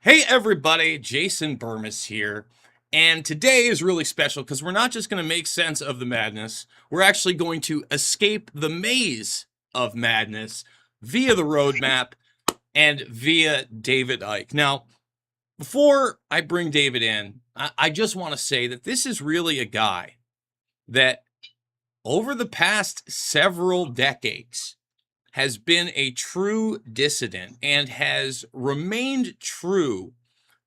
Hey everybody, Jason Burmis here. And today is really special because we're not just going to make sense of the madness, we're actually going to escape the maze of madness via the roadmap and via David Icke. Now, before I bring David in, I just want to say that this is really a guy that over the past several decades has been a true dissident and has remained true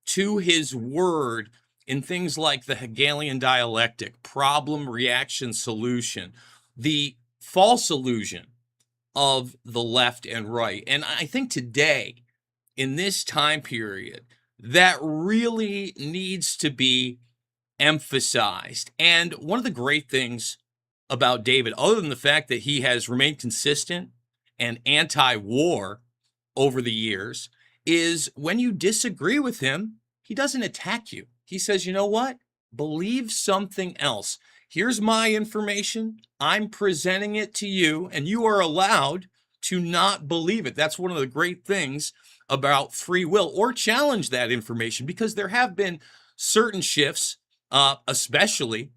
to his word in things like the Hegelian dialectic, problem, reaction, solution, the false illusion of the left and right. And I think today, in this time period, that really needs to be emphasized. And one of the great things about David, other than the fact that he has remained consistent and anti-war over the years, is when you disagree with him, he doesn't attack you. He says, you know what? Believe something else. Here's my information. I'm presenting it to you, and you are allowed to not believe it. That's one of the great things about free will, or challenge that information, because there have been certain shifts, especially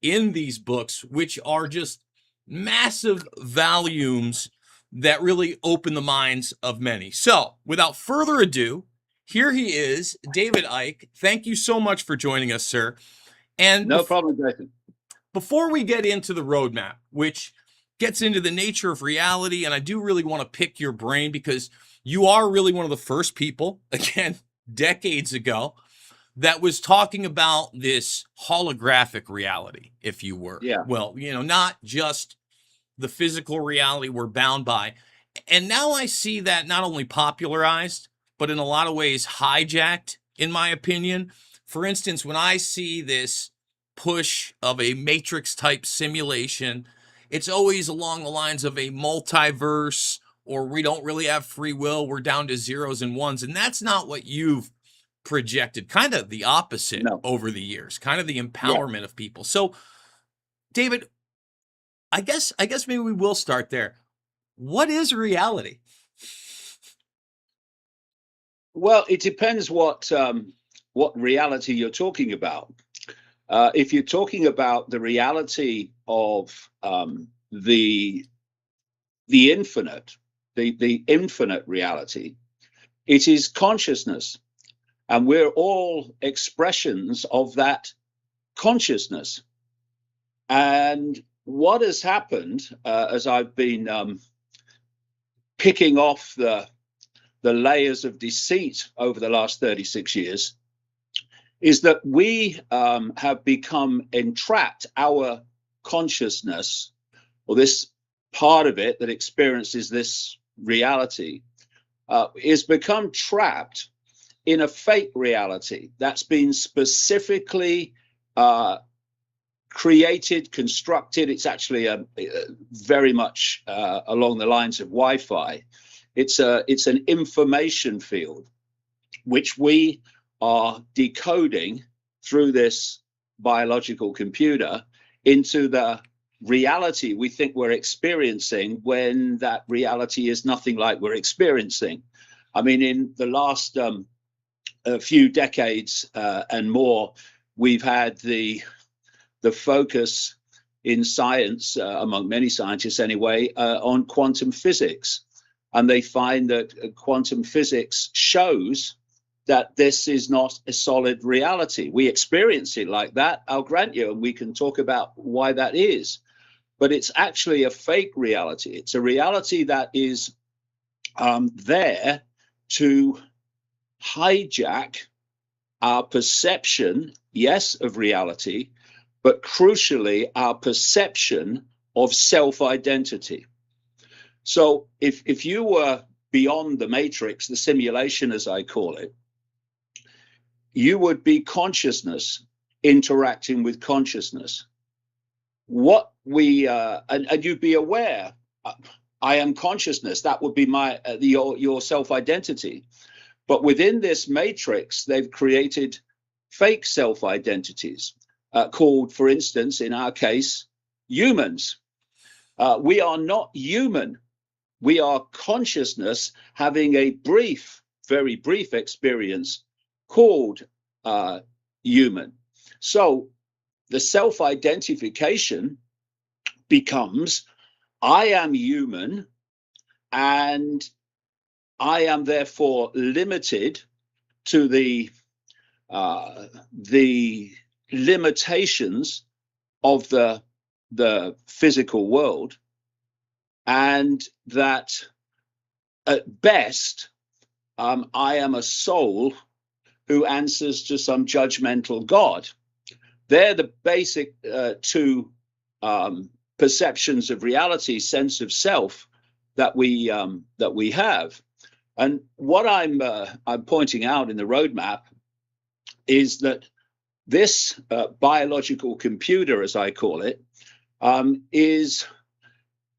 in these books, which are just massive volumes that really open the minds of many. So, without further ado, here he is, David Icke. Thank you so much for joining us, sir. And No problem, Jason. before we get into the roadmap, which gets into the nature of reality, and I do really want to pick your brain because you are really one of the first people, again, decades ago, that was talking about this holographic reality, if you were. Yeah. Well, not just the physical reality we're bound by. And now I see that not only popularized, but in a lot of ways hijacked, in my opinion. For instance, when I see this push of a matrix type simulation, it's always along the lines of a multiverse, or we don't really have free will, we're down to zeros and ones. And that's not what you've projected, kind of the opposite No. over the years, kind of the empowerment of people. So, David, I guess maybe we will start there. What is reality? Well, it depends what reality you're talking about. If you're talking about the reality of the infinite, the infinite reality, it is consciousness, and we're all expressions of that consciousness. And what has happened, as I've been picking off the layers of deceit over the last 36 years, is that we have become entrapped. Our consciousness, or this part of it that experiences this reality, is become trapped in a fake reality that's been specifically created, constructed. It's actually very much along the lines of Wi-Fi. It's an information field which we are decoding through this biological computer into the reality we think we're experiencing, when that reality is nothing like we're experiencing. I mean, in the last few decades and more, we've had the focus in science, among many scientists anyway, on quantum physics. And they find that quantum physics shows that this is not a solid reality. We experience it like that, I'll grant you, and we can talk about why that is. But it's actually a fake reality. It's a reality that is there to hijack our perception, yes, of reality, but crucially, our perception of self-identity. So if you were beyond the matrix, the simulation, as I call it, you would be consciousness interacting with consciousness. What we and you'd be aware, I am consciousness. That would be my your self-identity. But within this matrix, they've created fake self-identities, called, for instance, in our case, humans. We are not human. We are consciousness having a brief, very brief experience called human. So the self-identification becomes, I am human, and I am therefore limited to the limitations of the physical world, and that at best I am a soul who answers to some judgmental God. They're the basic two perceptions of reality, sense of self, that we have. And what I'm pointing out in the roadmap is that this biological computer, as I call it, is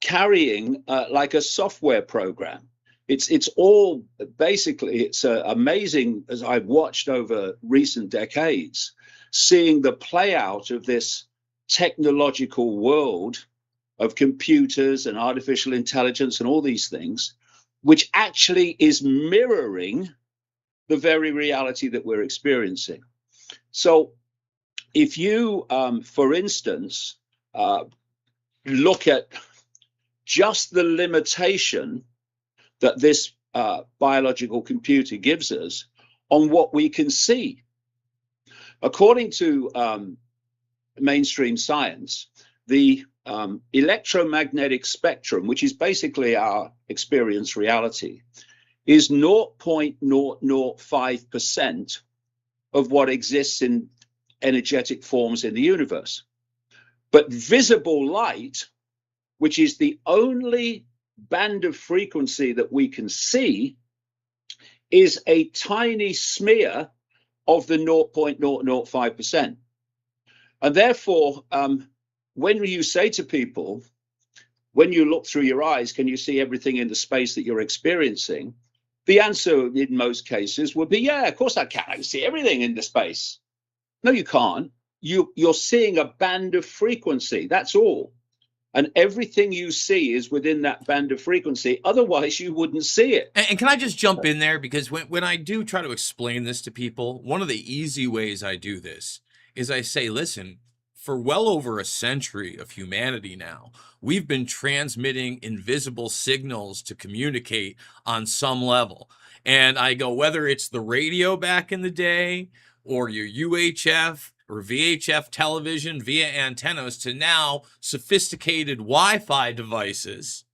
carrying like a software program. It's all basically, it's amazing, as I've watched over recent decades, seeing the play out of this technological world of computers and artificial intelligence and all these things, which actually is mirroring the very reality that we're experiencing. So if you, for instance, look at just the limitation that this biological computer gives us on what we can see. According to mainstream science, the electromagnetic spectrum, which is basically our experience reality, is 0.005% of what exists in energetic forms in the universe. But visible light, which is the only band of frequency that we can see, is a tiny smear of the 0.005%. And therefore, when you say to people, when you look through your eyes, can you see everything in the space that you're experiencing? The answer in most cases would be, yeah, of course I can. I can see everything in the space. No, you can't. You're seeing a band of frequency. That's all. And everything you see is within that band of frequency. Otherwise, you wouldn't see it. And can I just jump in there? Because when I do try to explain this to people, one of the easy ways I do this is I say, listen, for well over a century of humanity now, we've been transmitting invisible signals to communicate on some level. And I go, whether it's the radio back in the day or your UHF or VHF television via antennas to now sophisticated Wi-Fi devices,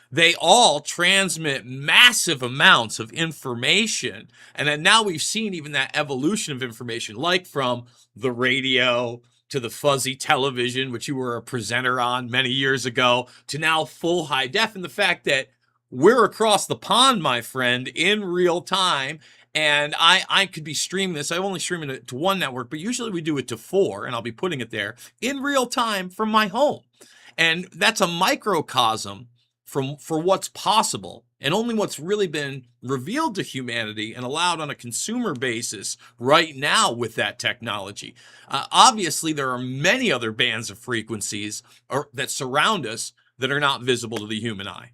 they all transmit massive amounts of information. And then now we've seen even that evolution of information, like from the radio to the fuzzy television, which you were a presenter on many years ago, to now full high def. And the fact that we're across the pond, my friend, in real time. And I could be streaming this. I only stream it to one network, but usually we do it to 4, and I'll be putting it there in real time from my home. And that's a microcosm for what's possible, and only what's really been revealed to humanity and allowed on a consumer basis right now with that technology. Obviously, there are many other bands of frequencies that surround us that are not visible to the human eye.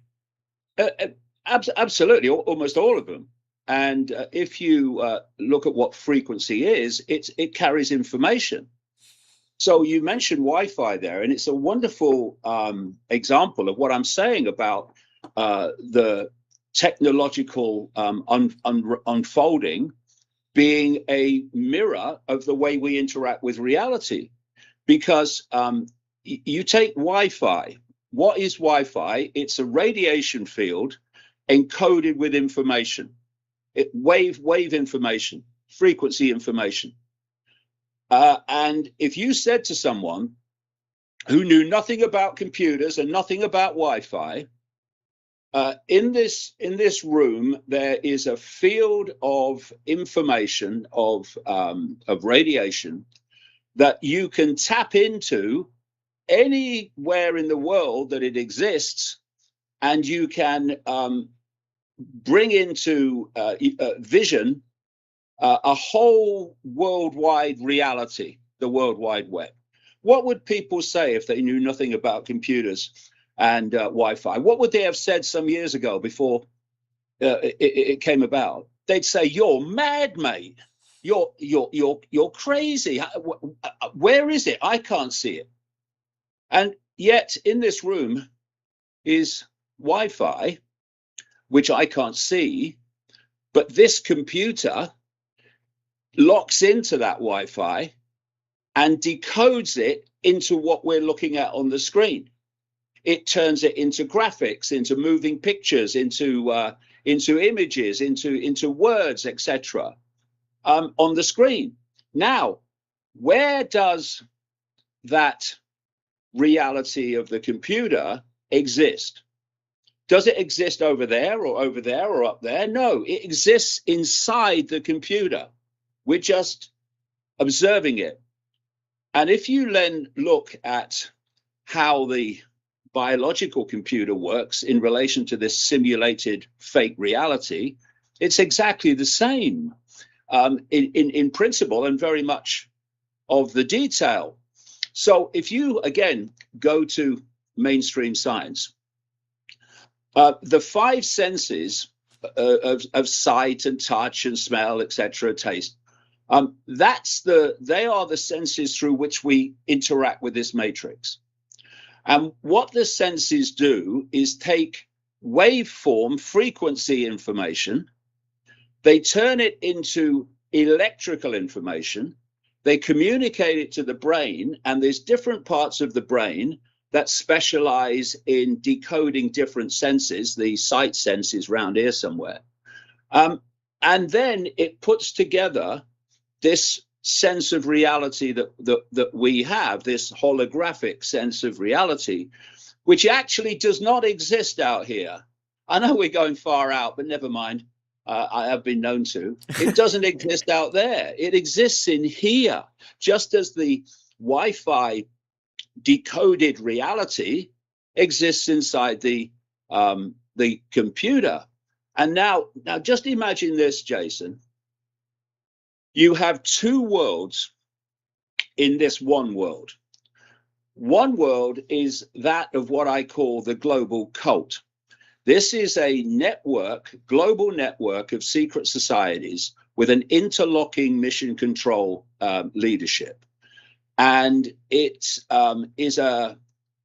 Absolutely, almost all of them. And if you look at what frequency is, it carries information. So you mentioned Wi-Fi there, and it's a wonderful example of what I'm saying about the technological unfolding being a mirror of the way we interact with reality. Because you take Wi-Fi. What is Wi-Fi? It's a radiation field encoded with information. Wave information, frequency information. And if you said to someone who knew nothing about computers and nothing about Wi-Fi, in this room there is a field of information of radiation that you can tap into anywhere in the world that it exists, and you can bring into vision a whole worldwide reality, the World Wide Web. What would people say if they knew nothing about computers and Wi-Fi? What would they have said some years ago before it came about? They'd say, "You're mad, mate." you're crazy. Where is it? I can't see it. And yet in this room is Wi-Fi, which I can't see, but this computer locks into that Wi-Fi and decodes it into what we're looking at on the screen. It turns it into graphics, into moving pictures, into images, into words, etc. On the screen. Now, where does that reality of the computer exist? Does it exist over there or up there? No, it exists inside the computer. We're just observing it. And if you then look at how the biological computer works in relation to this simulated fake reality, it's exactly the same in principle and very much of the detail. So if you, again, go to mainstream science, the five senses of sight and touch and smell, etc., taste, they are the senses through which we interact with this matrix. And what the senses do is take waveform frequency information, they turn it into electrical information, they communicate it to the brain, and there's different parts of the brain that specialize in decoding different senses, the sight senses round here somewhere. And then it puts together this sense of reality that we have, this holographic sense of reality, which actually does not exist out here. I know we're going far out, but never mind. I have been known to. It doesn't exist out there. It exists in here, just as the Wi-Fi decoded reality exists inside the computer. And now just imagine this, Jason. You have two worlds in this one world. One world is that of what I call the global cult. This is a network, global network of secret societies with an interlocking mission control leadership. And it is a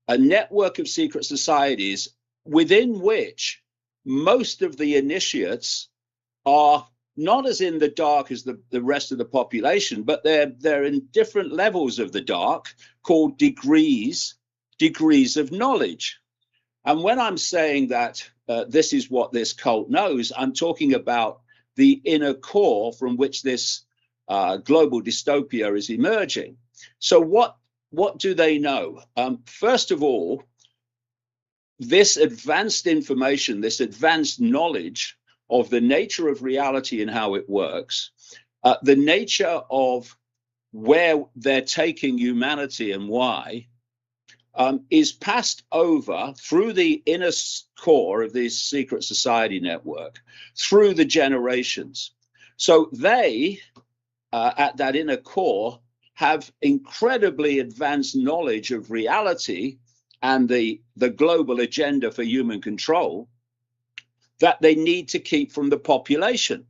network of secret societies within which most of the initiates are not as in the dark as the rest of the population, but they're in different levels of the dark called degrees of knowledge. And when I'm saying that this is what this cult knows, I'm talking about the inner core from which this global dystopia is emerging. So what do they know? First of all, this advanced information, this advanced knowledge of the nature of reality and how it works, the nature of where they're taking humanity and why, is passed over through the inner core of this secret society network, through the generations. So they, at that inner core, have incredibly advanced knowledge of reality and the global agenda for human control that they need to keep from the population.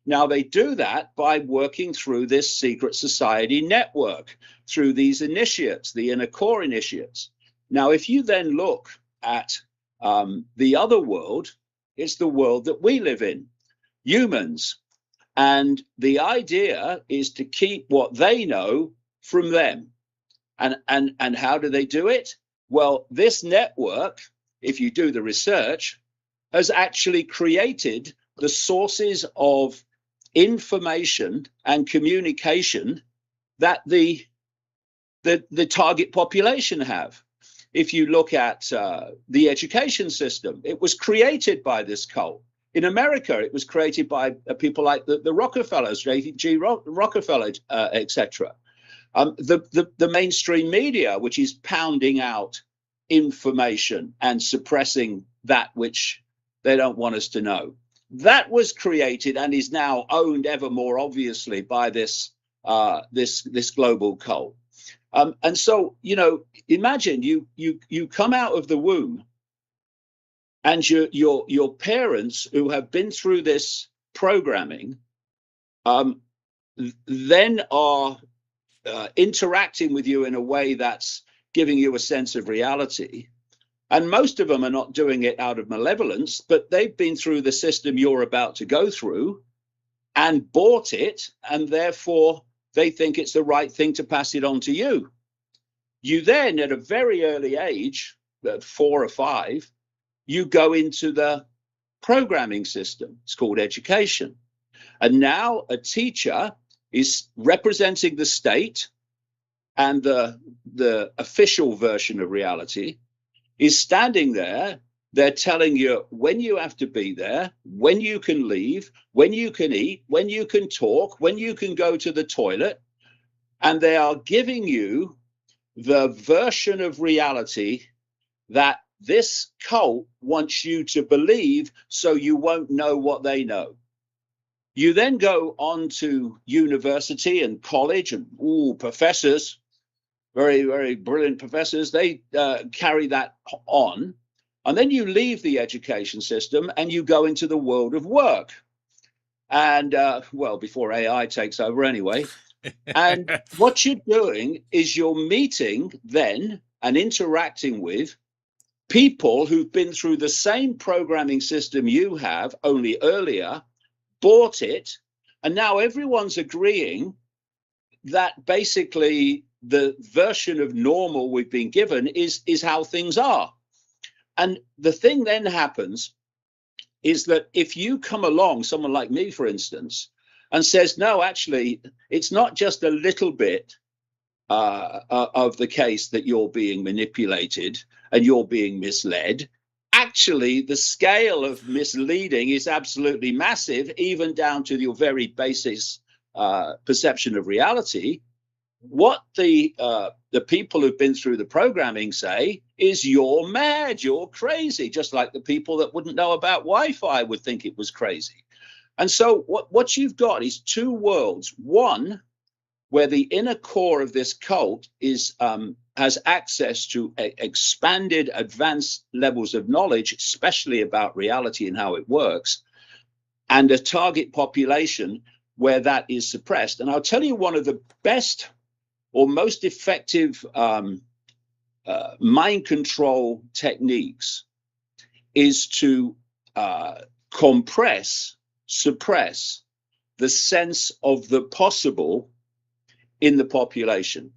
Now, they do that by working through this secret society network, through these initiates, the inner core initiates. Now, if you then look at the other world, it's the world that we live in, humans. And the idea is to keep what they know from them. And how do they do it? Well, this network, if you do the research, has actually created the sources of information and communication that the target population have. If you look at the education system, it was created by this cult. In America, it was created by people like the Rockefellers, J.G. Rockefeller, etc. The mainstream media, which is pounding out information and suppressing that which they don't want us to know. That was created and is now owned ever more obviously by this global cult. And so, you know, imagine you come out of the womb and your parents who have been through this programming, then are interacting with you in a way that's giving you a sense of reality. And most of them are not doing it out of malevolence, but they've been through the system you're about to go through and bought it, and therefore they think it's the right thing to pass it on to you. You then, at a very early age, at 4 or 5, you go into the programming system. It's called education. And now a teacher is representing the state, and the official version of reality is standing there. They're telling you when you have to be there, when you can leave, when you can eat, when you can talk, when you can go to the toilet. And they are giving you the version of reality that this cult wants you to believe, so you won't know what they know. You then go on to university and college, and professors, very, very brilliant professors, they carry that on. And then you leave the education system and you go into the world of work. And well, before AI takes over anyway. And what you're doing is you're meeting then and interacting with people who've been through the same programming system you have, only earlier, bought it, and now everyone's agreeing that basically the version of normal we've been given is how things are. And the thing then happens is that if you come along, someone like me, for instance, and says, no, actually, it's not just a little bit of the case that you're being manipulated and you're being misled. Actually, the scale of misleading is absolutely massive, even down to your very basic perception of reality. What the people who've been through the programming say is you're mad, you're crazy, just like the people that wouldn't know about Wi-Fi would think it was crazy. And so what you've got is two worlds. One, where the inner core of this cult is has access to expanded, advanced levels of knowledge, especially about reality and how it works, and a target population where that is suppressed. And I'll tell you, one of the best or most effective mind control techniques is to suppress the sense of the possible in the population.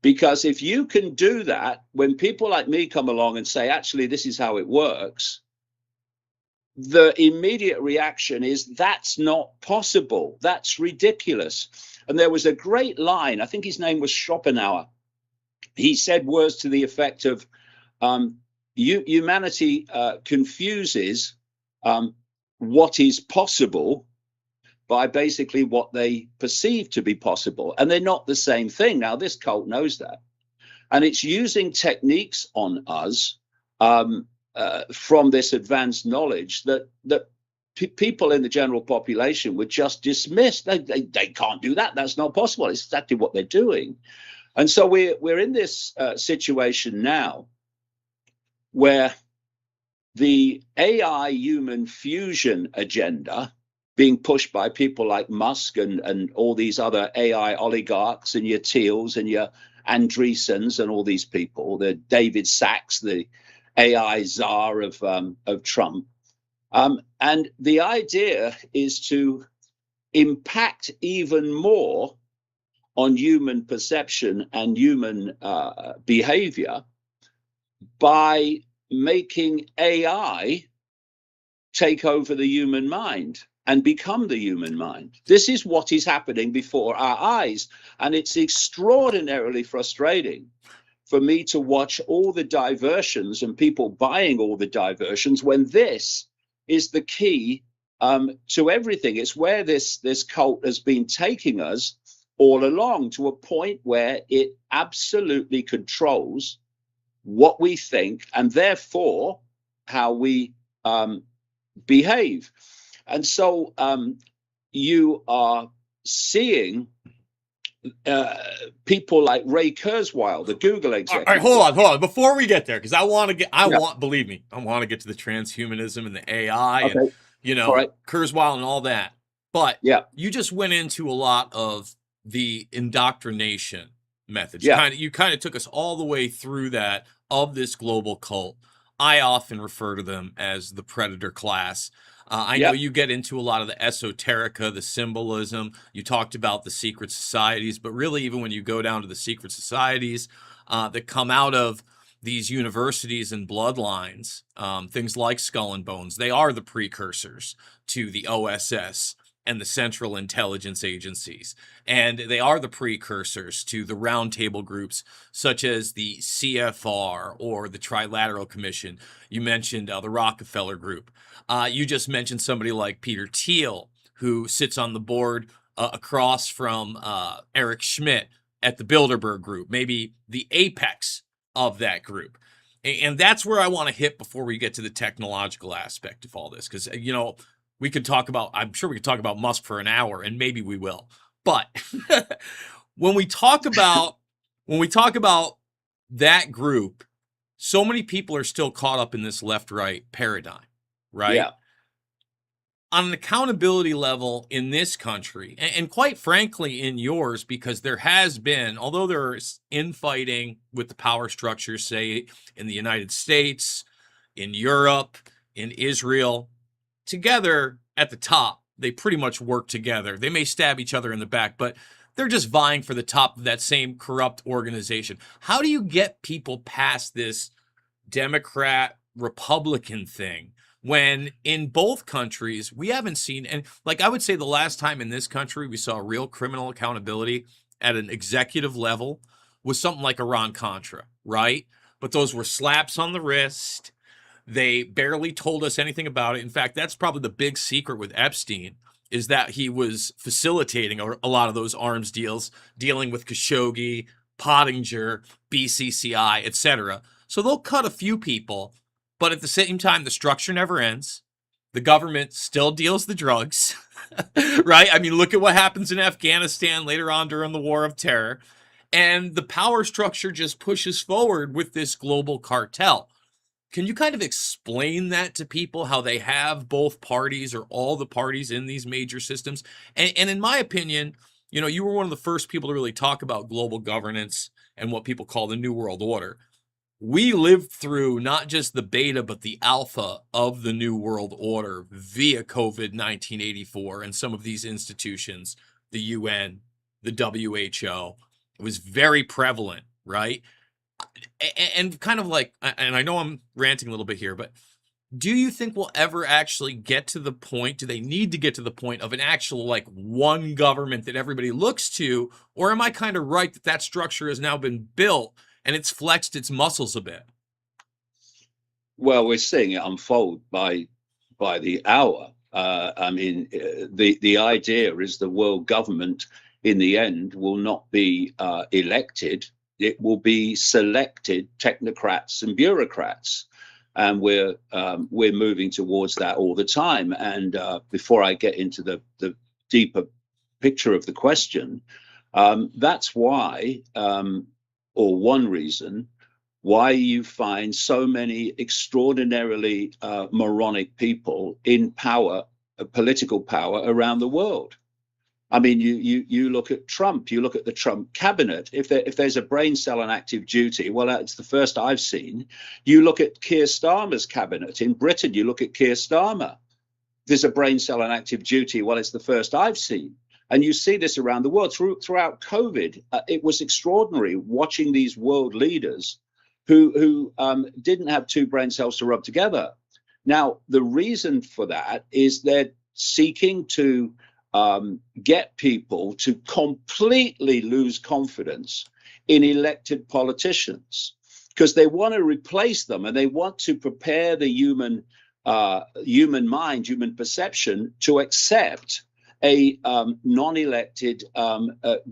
Because if you can do that, when people like me come along and say, actually, this is how it works, the immediate reaction is, that's not possible. That's ridiculous. And there was a great line, I think his name was Schopenhauer. He said words to the effect of, humanity confuses what is possible by basically what they perceive to be possible. And they're not the same thing. Now, this cult knows that. And it's using techniques on us from this advanced knowledge that people in the general population would just dismiss. They can't do that. That's not possible. It's exactly what they're doing. And so we're in this situation now where the AI human fusion agenda being pushed by people like Musk and all these other AI oligarchs and your Thiels and your Andreessens and all these people, the David Sachs, the AI czar of Trump. And the idea is to impact even more on human perception and human behavior by making AI take over the human mind and become the human mind. This is what is happening before our eyes. And it's extraordinarily frustrating for me to watch all the diversions and people buying all the diversions when this is the key to everything. It's where this cult has been taking us all along, to a point where it absolutely controls what we think and therefore how we behave. And so you are seeing people like Ray Kurzweil, the Google executive. All right, hold on. Before we get there, because believe me, I want to get to the transhumanism and the AI, okay, and Kurzweil and all that. But Yeah. you just went into a lot of the indoctrination methods. Yeah. You kind of took us all the way through that of this global cult. I often refer to them as the predator class. I know Yeah. you get into a lot of the esoterica, the symbolism. You talked about the secret societies, but really, even when you go down to the secret societies that come out of these universities and bloodlines, things like Skull and Bones, they are the precursors to the OSS and the Central Intelligence Agencies. And they are the precursors to the roundtable groups such as the CFR or the Trilateral Commission. You mentioned the Rockefeller Group. You just mentioned somebody like Peter Thiel, who sits on the board across from Eric Schmidt at the Bilderberg Group, maybe the apex of that group. And that's where I want to hit before we get to the technological aspect of all this. Because, we could talk about, I'm sure we could talk about Musk for an hour, and maybe we will. But when we talk about that group, so many people are still caught up in this left-right paradigm, right? Yeah. On an accountability level in this country, and quite frankly in yours, because there has been, although there's infighting with the power structures, say in the United States, in Europe, in Israel, together at the top, they pretty much work together. They may stab each other in the back, but they're just vying for the top of that same corrupt organization. How do you get people past this Democrat Republican thing when in both countries we haven't seen, and like I would say the last time in this country we saw real criminal accountability at an executive level was something like Iran-Contra, right? But those were slaps on the wrist. They barely told us anything about it. In fact, that's probably the big secret with Epstein, is that he was facilitating a lot of those arms deals, dealing with Khashoggi, Pottinger, BCCI, etc. So they'll cut a few people, but at the same time, the structure never ends. The government still deals the drugs, right? I mean, look at what happens in Afghanistan later on during the War of Terror. And the power structure just pushes forward with this global cartel. Can you kind of explain that to people, how they have both parties or all the parties in these major systems? And in my opinion, you were one of the first people to really talk about global governance and what people call the New World Order. We lived through not just the beta, but the alpha of the New World Order via COVID 1984 and some of these institutions, the UN, the WHO. It was very prevalent, right? And kind of like, and I know I'm ranting a little bit here, but do you think we'll ever actually get to the point, do they need to get to the point of an actual like one government that everybody looks to? Or am I kind of right that structure has now been built and it's flexed its muscles a bit? Well, we're seeing it unfold by the hour. The idea is the world government in the end will not be elected. It will be selected technocrats and bureaucrats, and we're moving towards that all the time. And before I get into the deeper picture of the question, that's why, or one reason why you find so many extraordinarily moronic people in power, political power around the world. I mean, you look at Trump, you look at the Trump cabinet. If there's a brain cell on active duty, well, that's the first I've seen. You look at Keir Starmer's cabinet in Britain, you look at Keir Starmer. There's a brain cell on active duty. Well, it's the first I've seen. And you see this around the world throughout COVID. It was extraordinary watching these world leaders who didn't have two brain cells to rub together. Now, the reason for that is they're seeking to get people to completely lose confidence in elected politicians, because they want to replace them and they want to prepare the human mind, human perception to accept a non-elected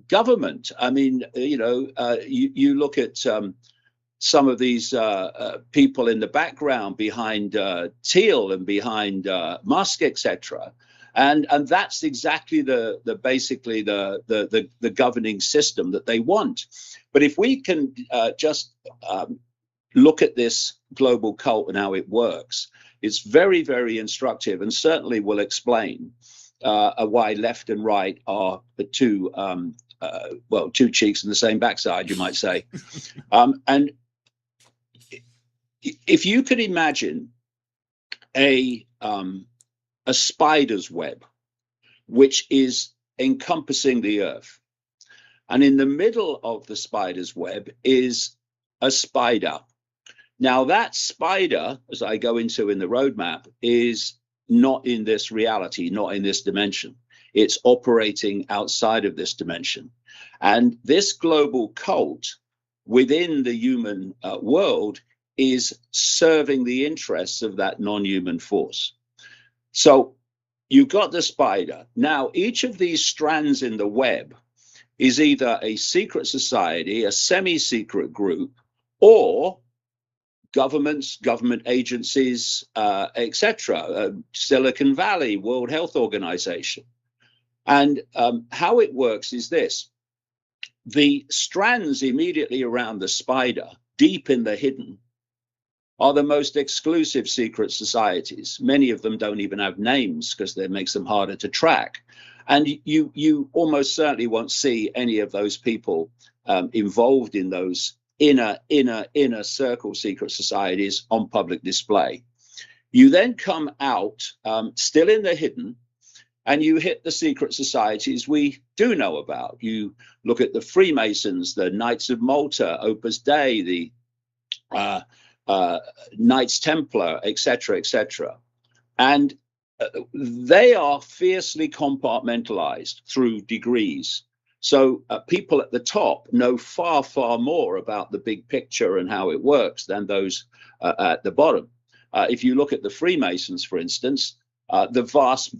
government. I mean, you look at some of these people in the background behind Thiel and behind Musk, etc. And that's exactly basically the governing system that they want. But if we can just look at this global cult and how it works, it's very, very instructive and certainly will explain why left and right are the two, two cheeks and the same backside, you might say. And if you could imagine a spider's web, which is encompassing the earth, and in the middle of the spider's web is a spider. Now that spider, as I go into in the roadmap, is not in this reality, not in this dimension. It's operating outside of this dimension. And this global cult within the human world is serving the interests of that non-human force. So you've got the spider. Now, each of these strands in the web is either a secret society, a semi-secret group, or governments, government agencies, etc. Silicon Valley, World Health Organization. And how it works is this. The strands immediately around the spider, deep in the hidden, are the most exclusive secret societies. Many of them don't even have names because that makes them harder to track. And you almost certainly won't see any of those people involved in those inner circle secret societies on public display. You then come out still in the hidden, and you hit the secret societies we do know about. You look at the Freemasons, the Knights of Malta, Opus Dei, the Knights Templar, etc., etc. And they are fiercely compartmentalized through degrees. So people at the top know far, far more about the big picture and how it works than those at the bottom. If you look at the Freemasons, for instance, the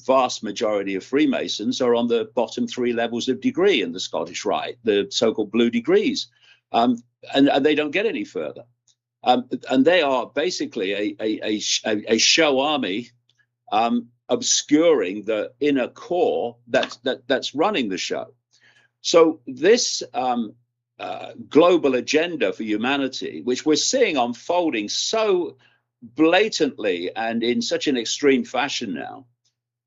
vast majority of Freemasons are on the bottom 3 levels of degree in the Scottish Rite, the so-called blue degrees, and they don't get any further. And they are basically a show army obscuring the inner core that's running the show. So this global agenda for humanity, which we're seeing unfolding so blatantly and in such an extreme fashion now,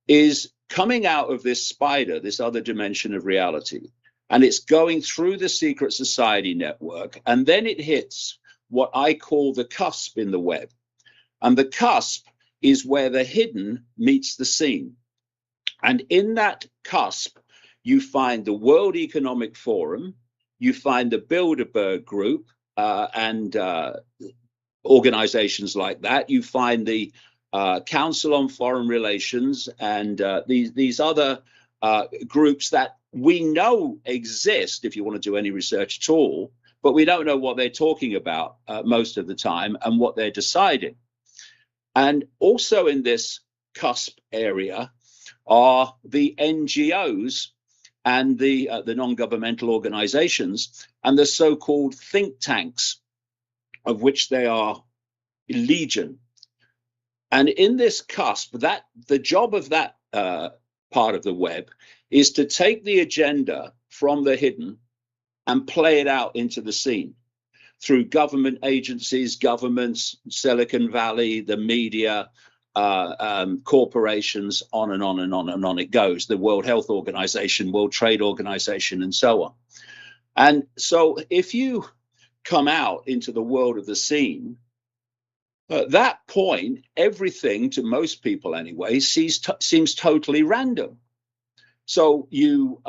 is coming out of this spider, this other dimension of reality, and it's going through the secret society network, and then it hits what I call the cusp in the web. And the cusp is where the hidden meets the seen. And in that cusp, you find the World Economic Forum, you find the Bilderberg Group and organizations like that. You find the Council on Foreign Relations and these other groups that we know exist, if you want to do any research at all, but we don't know what they're talking about most of the time and what they're deciding. And also in this cusp area are the NGOs and the non-governmental organizations and the so-called think tanks, of which they are legion. And in this cusp, the job of that part of the web is to take the agenda from the hidden and play it out into the scene through government agencies, governments, Silicon Valley, the media, corporations, on and on and on and on it goes, the World Health Organization, World Trade Organization, and so on. And so if you come out into the world of the scene, at that point, everything, to most people anyway, seems totally random. So you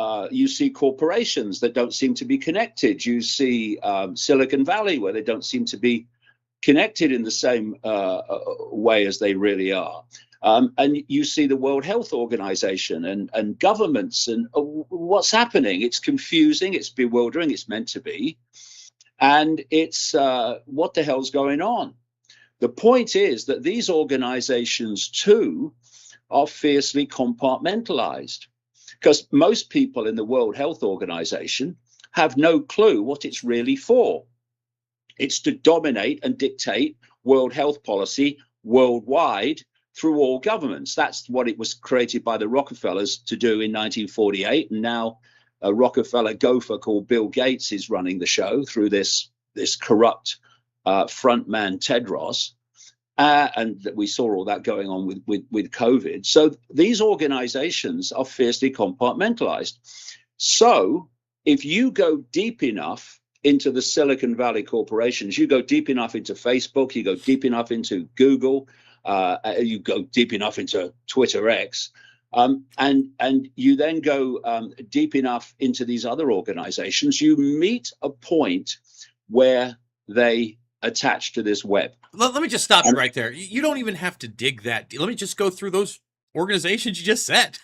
see corporations that don't seem to be connected. You see Silicon Valley, where they don't seem to be connected in the same way as they really are. And you see the World Health Organization and governments and what's happening. It's confusing, it's bewildering, it's meant to be. And it's what the hell's going on? The point is that these organizations too are fiercely compartmentalized, because most people in the World Health Organization have no clue what it's really for. It's to dominate and dictate world health policy worldwide through all governments. That's what it was created by the Rockefellers to do in 1948. And now a Rockefeller gopher called Bill Gates is running the show through this corrupt frontman Tedros. and that we saw all that going on with COVID. So these organizations are fiercely compartmentalized. So if you go deep enough into the Silicon Valley corporations, you go deep enough into Facebook, you go deep enough into Google, you go deep enough into Twitter X, and you then go deep enough into these other organizations, you meet a point where they attach to this web. Let me just stop you right there. You don't even have to dig that deep. Let me just go through those organizations you just said.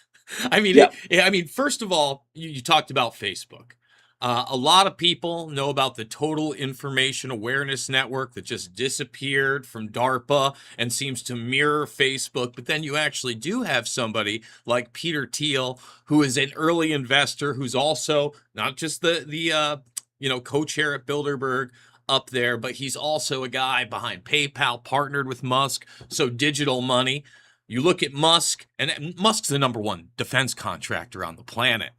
I mean, Yeah. first of all, you talked about Facebook. A lot of people know about the Total Information Awareness Network that just disappeared from DARPA and seems to mirror Facebook. But then you actually do have somebody like Peter Thiel, who is an early investor, who's also not just the co-chair at Bilderberg up there, but he's also a guy behind PayPal, partnered with Musk. So digital money. You look at Musk, and Musk's the #1 defense contractor on the planet.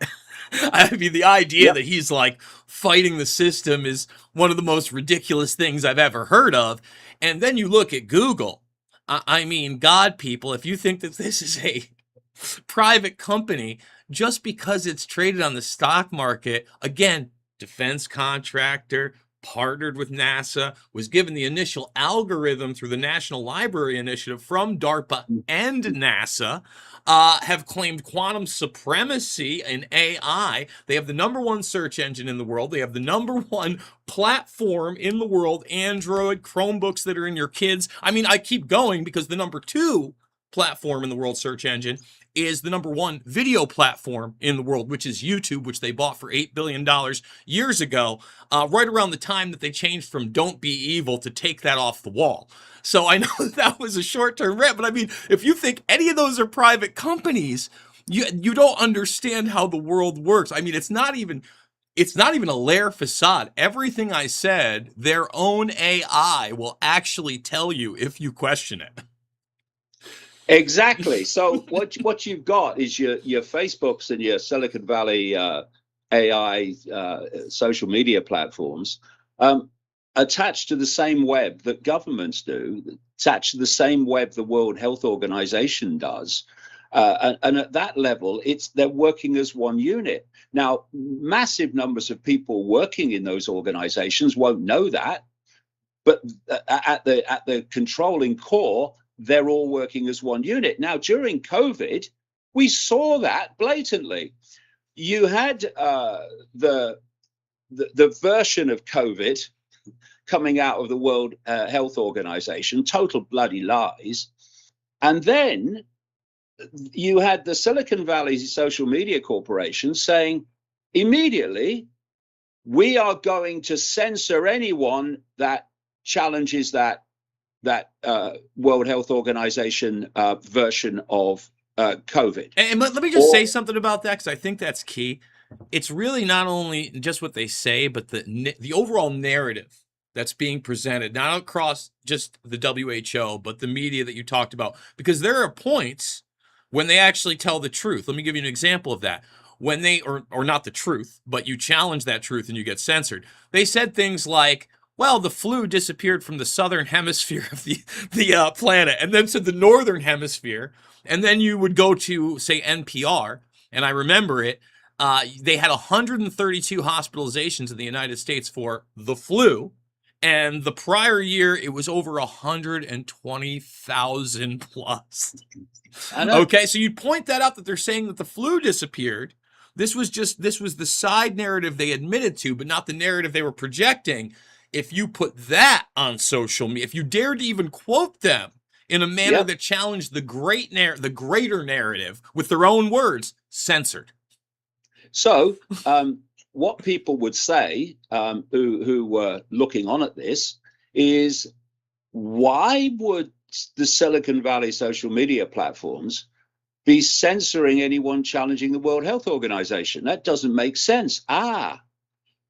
I mean, the idea that he's like fighting the system is one of the most ridiculous things I've ever heard of. And then you look at Google. I mean, God, people, if you think that this is a private company, just because it's traded on the stock market, again, defense contractor, partnered with NASA, was given the initial algorithm through the National Library Initiative from DARPA and NASA, have claimed quantum supremacy in AI. They have the #1 search engine in the world. They have the #1 platform in the world, Android, Chromebooks that are in your kids. I mean, I keep going because the #2 platform in the world search engine is the #1 video platform in the world, which is YouTube, which they bought for $8 billion years ago, right around the time that they changed from "Don't Be Evil" to "Take That Off the Wall." So I know that was a short-term rant, but I mean, if you think any of those are private companies, you don't understand how the world works. I mean, it's not even a layer facade. Everything I said, their own AI will actually tell you if you question it. Exactly. So what you've got is your Facebooks and your Silicon Valley AI social media platforms attached to the same web that governments do, attached to the same web the World Health Organization does. And at that level, they're working as one unit. Now, massive numbers of people working in those organizations won't know that, but at the controlling core, they're all working as one unit. Now, during COVID, we saw that blatantly. You had the version of COVID coming out of the World Health Organization, total bloody lies. And then you had the Silicon Valley social media corporation saying immediately, we are going to censor anyone that challenges that World Health Organization version of COVID. And let me just say something about that, because I think that's key. It's really not only just what they say, but the overall narrative that's being presented, not across just the WHO, but the media that you talked about. Because there are points when they actually tell the truth. Let me give you an example of that. When they, or not the truth, but you challenge that truth and you get censored. They said things like, well, the flu disappeared from the southern hemisphere of the planet, and then to the northern hemisphere. And then you would go to, say, NPR, and I remember it. They had 132 hospitalizations in the United States for the flu, and the prior year it was over 120,000 plus. Okay, so you point that out, that they're saying that the flu disappeared. This was the side narrative they admitted to, but not the narrative they were projecting. If you put that on social media, if you dared to even quote them in a manner that challenged the greater narrative with their own words, censored. So what people would say, who were looking on at this, is why would the Silicon Valley social media platforms be censoring anyone challenging the World Health Organization? That doesn't make sense.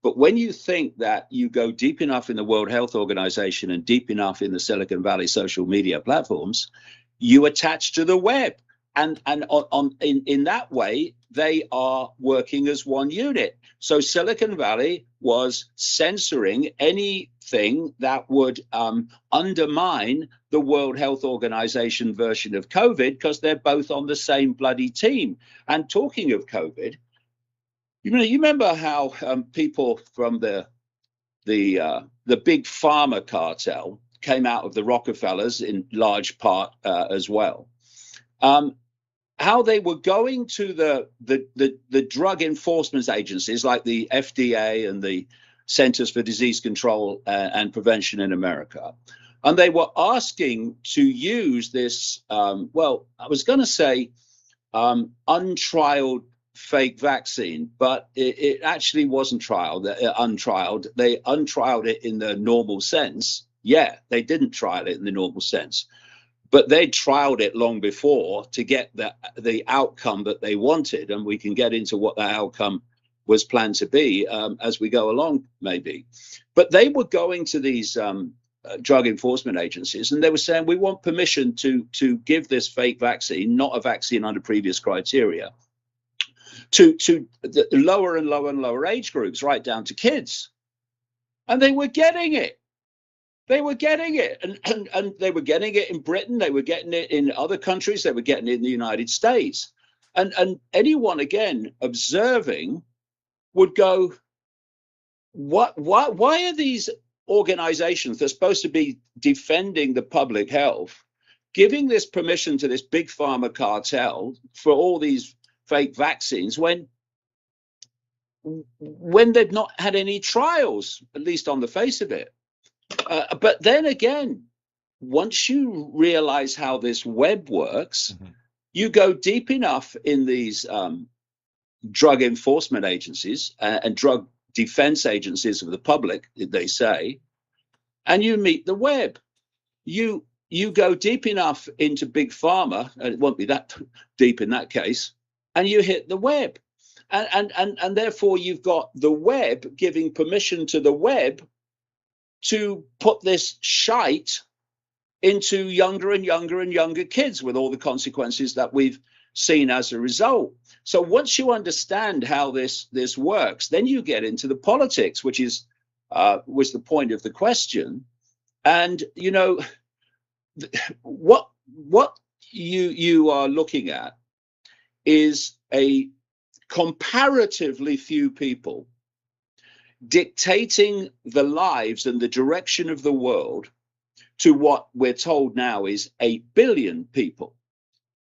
But when you think that you go deep enough in the World Health Organization and deep enough in the Silicon Valley social media platforms, you attach to the web. in that way, they are working as one unit. So Silicon Valley was censoring anything that would undermine the World Health Organization version of COVID, because they're both on the same bloody team. And talking of COVID, you remember how people from the big pharma cartel came out of the Rockefellers in large part as well. How they were going to the drug enforcement agencies like the FDA and the Centers for Disease Control and Prevention in America, and they were asking to use this, well, I was going to say untrialed fake vaccine, but it actually wasn't untrialed. They untrialed it in the normal sense. Yeah, they didn't trial it in the normal sense, but they trialed it long before to get the outcome that they wanted. And we can get into what that outcome was planned to be as we go along, maybe. But they were going to these drug enforcement agencies, and they were saying, we want permission to give this fake vaccine, not a vaccine under previous criteria, to the lower and lower and lower age groups, right down to kids. And they were getting it. They were getting it, and they were getting it in Britain. They were getting it in other countries. They were getting it in the United States. And anyone, again, observing would go, why are these organizations that are supposed to be defending the public health giving this permission to this big pharma cartel for all these fake vaccines when they've not had any trials, at least on the face of it? But then again, once you realize how this web works, you go deep enough in these drug enforcement agencies and drug defense agencies of the public, they say, and you meet the web. You go deep enough into big pharma, and it won't be that deep in that case, and you hit the web. And therefore you've got the web giving permission to the web to put this shite into younger and younger and younger kids, with all the consequences that we've seen as a result. So once you understand how this works, then you get into the politics, which was the point of the question. And what you are looking at is a comparatively few people dictating the lives and the direction of the world to what we're told now is 8 billion people.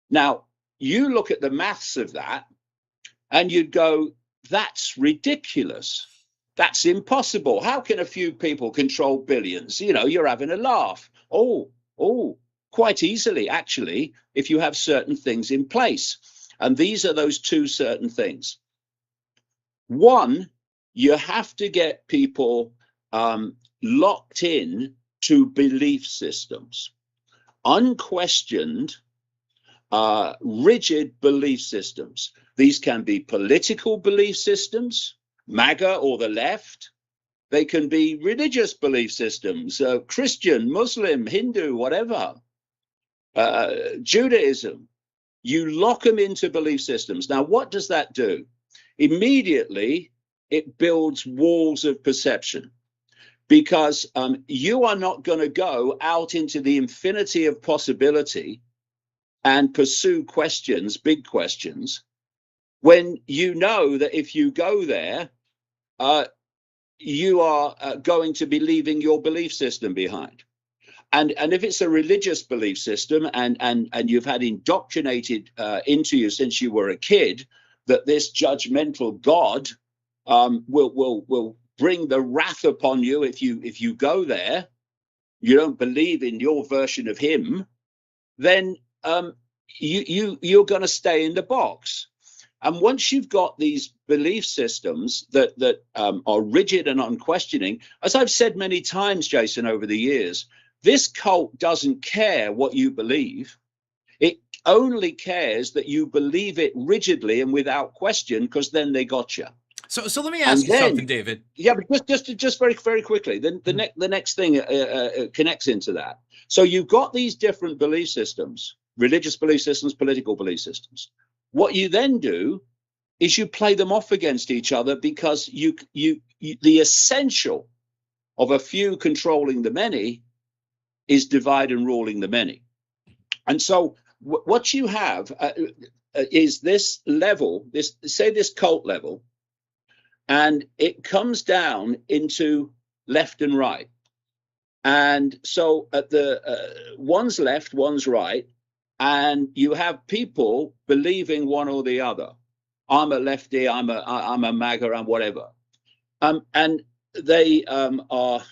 Now, you look at the maths of that and you'd go, that's ridiculous. That's impossible. How can a few people control billions? You're having a laugh. Oh, quite easily, actually, if you have certain things in place. And these are those two certain things. One, you have to get people locked in to belief systems, unquestioned, rigid belief systems. These can be political belief systems, MAGA or the left. They can be religious belief systems, Christian, Muslim, Hindu, whatever, Judaism. You lock them into belief systems. Now, what does that do? Immediately, it builds walls of perception, because you are not going to go out into the infinity of possibility and pursue questions, big questions, when you know that if you go there, you are going to be leaving your belief system behind. And if it's a religious belief system and you've had indoctrinated into you since you were a kid that this judgmental God will bring the wrath upon you if you go there, you don't believe in your version of him, then you're going to stay in the box. And once you've got these belief systems that are rigid and unquestioning, as I've said many times, Jason, over the years, this cult doesn't care what you believe. It only cares that you believe it rigidly and without question, because then they got you. So let me ask you something, David. Yeah, but just very, very quickly. The next thing connects into that. So you've got these different belief systems, religious belief systems, political belief systems. What you then do is you play them off against each other, because the essential of a few controlling the many is divide and ruling the many. And so what you have is this level, this cult level, and it comes down into left and right. And so at one's left, one's right, and you have people believing one or the other. I'm a lefty, I'm a MAGA, I'm whatever. And they are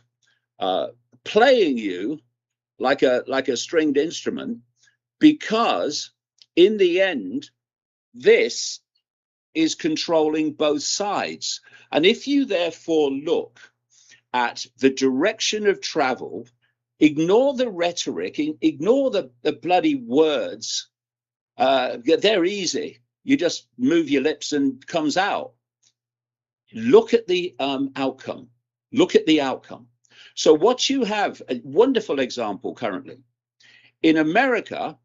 playing you like a stringed instrument, because in the end, this is controlling both sides. And if you therefore look at the direction of travel, ignore the rhetoric, ignore the bloody words. They're easy. You just move your lips and it comes out. Look at the outcome. Look at the outcome. So what you have, a wonderful example currently. In America,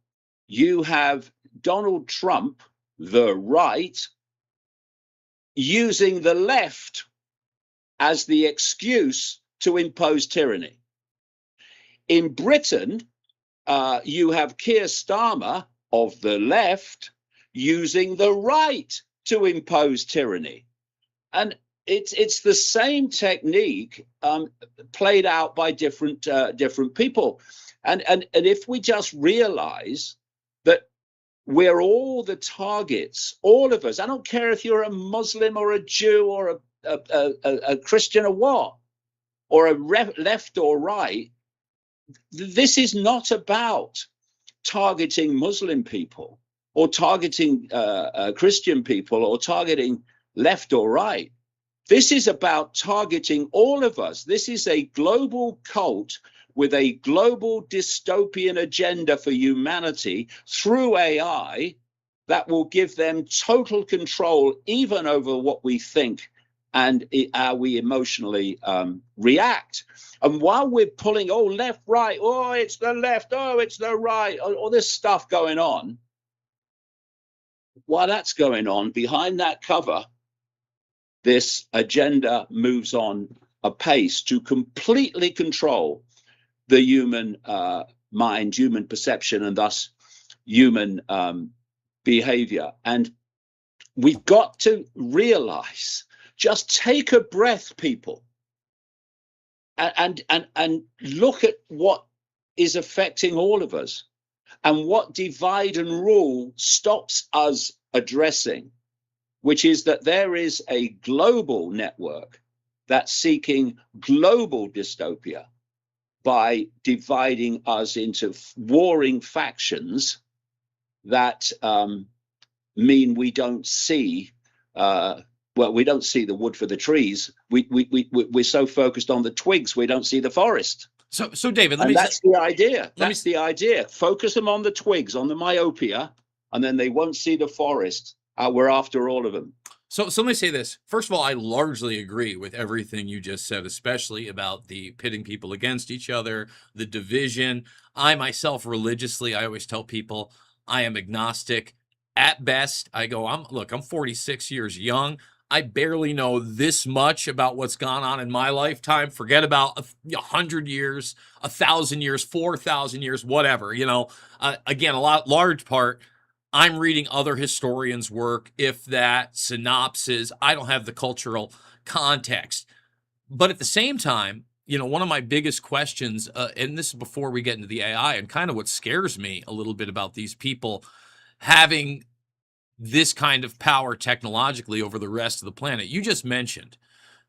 you have Donald Trump, the right, using the left as the excuse to impose tyranny. In Britain, you have Keir Starmer of the left using the right to impose tyranny. And it's the same technique played out by different people. And if we just realize that we're all the targets, all of us, I don't care if you're a Muslim or a Jew or a Christian or what, or a left or right, this is not about targeting Muslim people or targeting Christian people or targeting left or right. This is about targeting all of us. This is a global cult with a global dystopian agenda for humanity through AI that will give them total control even over what we think and how we emotionally react. And while we're pulling, oh, left, right, oh, it's the left, oh, it's the right, all this stuff going on, while that's going on, behind that cover, this agenda moves on apace to completely control the human mind, human perception, and thus human behavior. And we've got to realize, just take a breath, people, and look at what is affecting all of us and what divide and rule stops us addressing, which is that there is a global network that's seeking global dystopia by dividing us into warring factions that mean we don't see we don't see the wood for the trees. We're so focused on the twigs, we don't see the forest. So David, that's the idea. That's the idea. Focus them on the twigs, on the myopia, and then they won't see the forest. We're after all of them. So let me say this. First of all, I largely agree with everything you just said, especially about the pitting people against each other, the division. I myself, religiously, I always tell people I am agnostic. At best, I go, I'm 46 years young. I barely know this much about what's gone on in my lifetime. Forget about 100 years, 1,000 years, 4,000 years, whatever. Again, large part, I'm reading other historians' work, if that, synopsis. I don't have the cultural context. But at the same time, one of my biggest questions, and this is before we get into the AI, and kind of what scares me a little bit about these people having this kind of power technologically over the rest of the planet. You just mentioned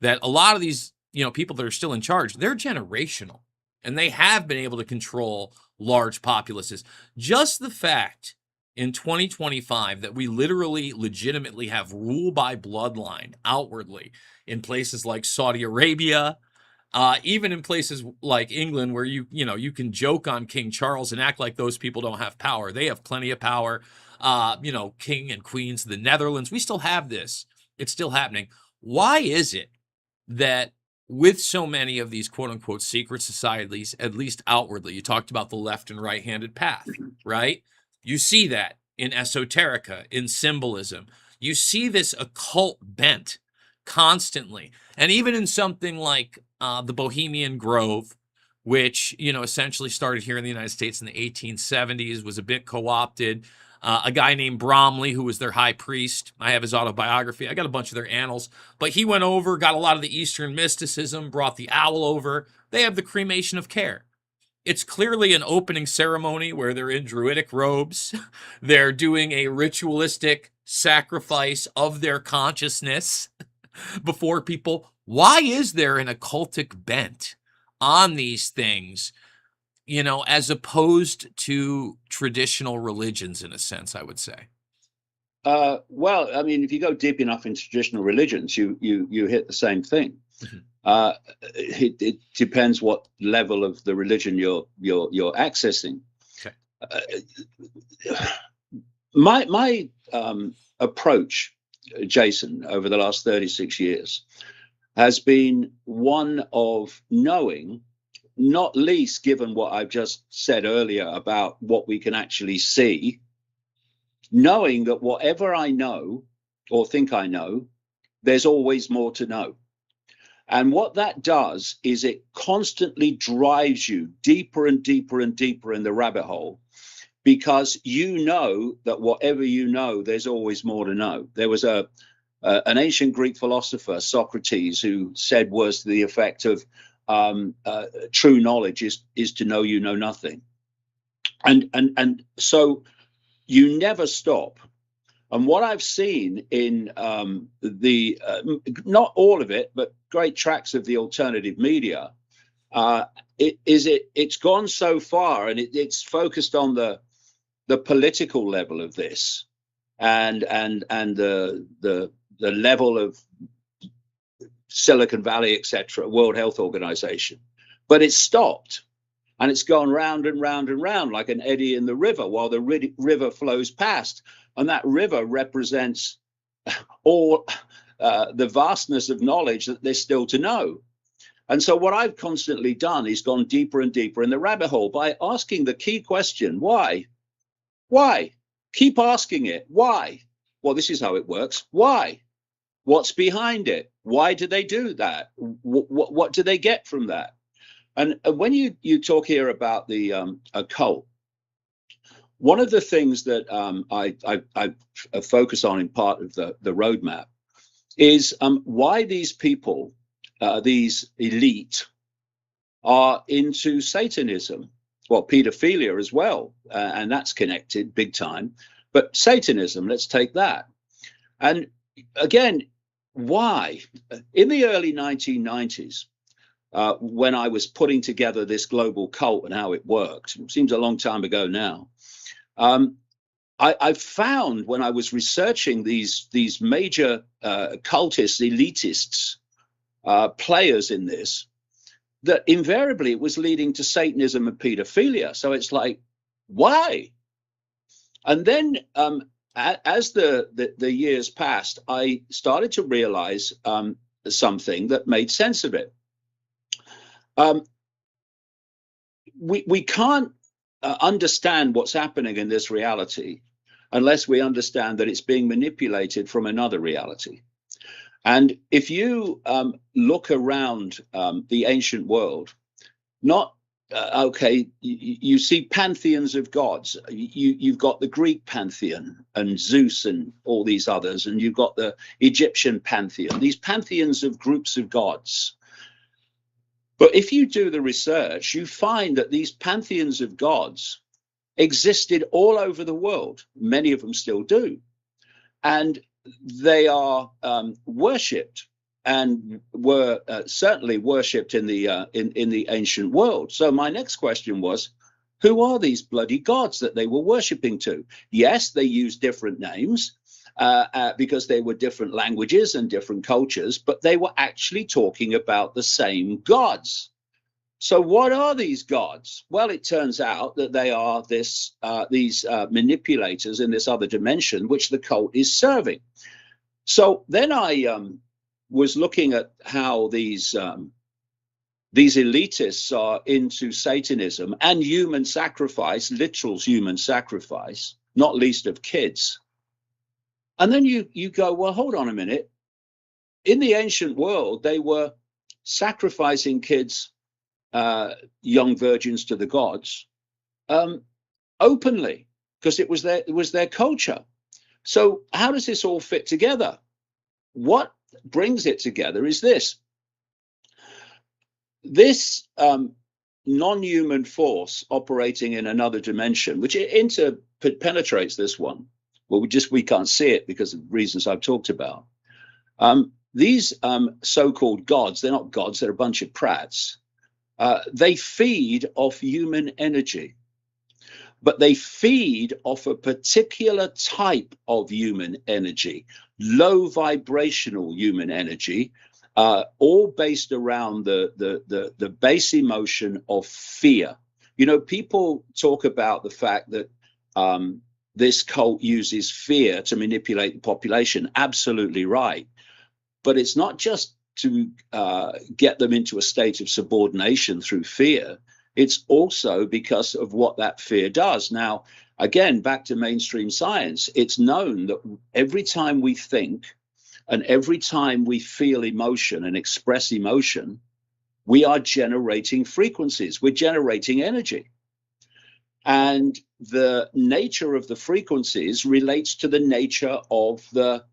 that a lot of these, people that are still in charge, they're generational, and they have been able to control large populaces. Just the fact in 2025 that we literally legitimately have rule by bloodline outwardly in places like Saudi Arabia, even in places like England, where you can joke on King Charles and act like those people don't have power. They have plenty of power. King and queens of the Netherlands, we still have this. It's still happening. Why is it that with so many of these quote unquote secret societies, at least outwardly, you talked about the left and right-handed path, right? You see that in esoterica, in symbolism. You see this occult bent constantly. And even in something like the Bohemian Grove, which, essentially started here in the United States in the 1870s, was a bit co-opted. A guy named Bromley, who was their high priest. I have his autobiography. I got a bunch of their annals. But he went over, got a lot of the Eastern mysticism, brought the owl over. They have the cremation of care. It's clearly an opening ceremony where they're in druidic robes. They're doing a ritualistic sacrifice of their consciousness before people. Why is there an occultic bent on these things, as opposed to traditional religions, in a sense, I would say? Well, I mean, if you go deep enough into traditional religions, you hit the same thing. Mhm. It depends what level of the religion you're accessing. Okay. My approach, Jason, over the last 36 years has been one of knowing, not least given what I've just said earlier about what we can actually see, knowing that whatever I know or think I know, there's always more to know. And what that does is it constantly drives you deeper and deeper and deeper in the rabbit hole, because you know that whatever you know, there's always more to know. There was an ancient Greek philosopher, Socrates, who said words to the effect of true knowledge is to know you know nothing. And so you never stop. And what I've seen in not all of it, but great tracts of the alternative media, it's gone so far, and it's focused on the political level of this, and the level of Silicon Valley, etc., World Health Organization, but it's stopped. And it's gone round and round and round like an eddy in the river while the river flows past. And that river represents all the vastness of knowledge that there's still to know. And so what I've constantly done is gone deeper and deeper in the rabbit hole by asking the key question, why? Why? Keep asking it. Why? Well, this is how it works. Why? What's behind it? Why do they do that? What do they get from that? And when you talk here about the occult, one of the things that I focus on in part of the roadmap is why these people, these elite, are into Satanism. Well, pedophilia as well, and that's connected big time. But Satanism, let's take that. And again, why? In the early 1990s, when I was putting together this global cult and how it worked, it seems a long time ago now, I found when I was researching these major cultists, elitists, players in this, that invariably it was leading to Satanism and pedophilia. So it's like, why? And then as the years passed, I started to realize something that made sense of it. We can't understand what's happening in this reality unless we understand that it's being manipulated from another reality. And if you look around the ancient world, not you see pantheons of gods. You've got the Greek pantheon and Zeus and all these others, and you've got the Egyptian pantheon, these pantheons of groups of gods. But if you do the research, you find that these pantheons of gods existed all over the world. Many of them still do. And they are worshipped, and were certainly worshipped in the ancient world. So my next question was, who are these bloody gods that they were worshipping to? Yes, they used different names because they were different languages and different cultures, but they were actually talking about the same gods. So what are these gods? Well, it turns out that they are these manipulators in this other dimension, which the cult is serving. So then I was looking at how these these elitists are into Satanism and human sacrifice, literal human sacrifice, not least of kids. And then you go, well, hold on a minute. In the ancient world, they were sacrificing kids, young virgins to the gods, openly, because it was their culture. So how does this all fit together? What brings it together is this non-human force operating in another dimension, which interpenetrates this one. Well, we can't see it because of reasons I've talked about. These so-called gods, they're not gods, they're a bunch of prats. They feed off human energy, but they feed off a particular type of human energy, low vibrational human energy, all based around the base emotion of fear. You know, people talk about the fact that this cult uses fear to manipulate the population. Absolutely right. But it's not just to get them into a state of subordination through fear. It's also because of what that fear does. Now, again, back to mainstream science, it's known that every time we think and every time we feel emotion and express emotion, we are generating frequencies, we're generating energy. And the nature of the frequencies relates to the nature of the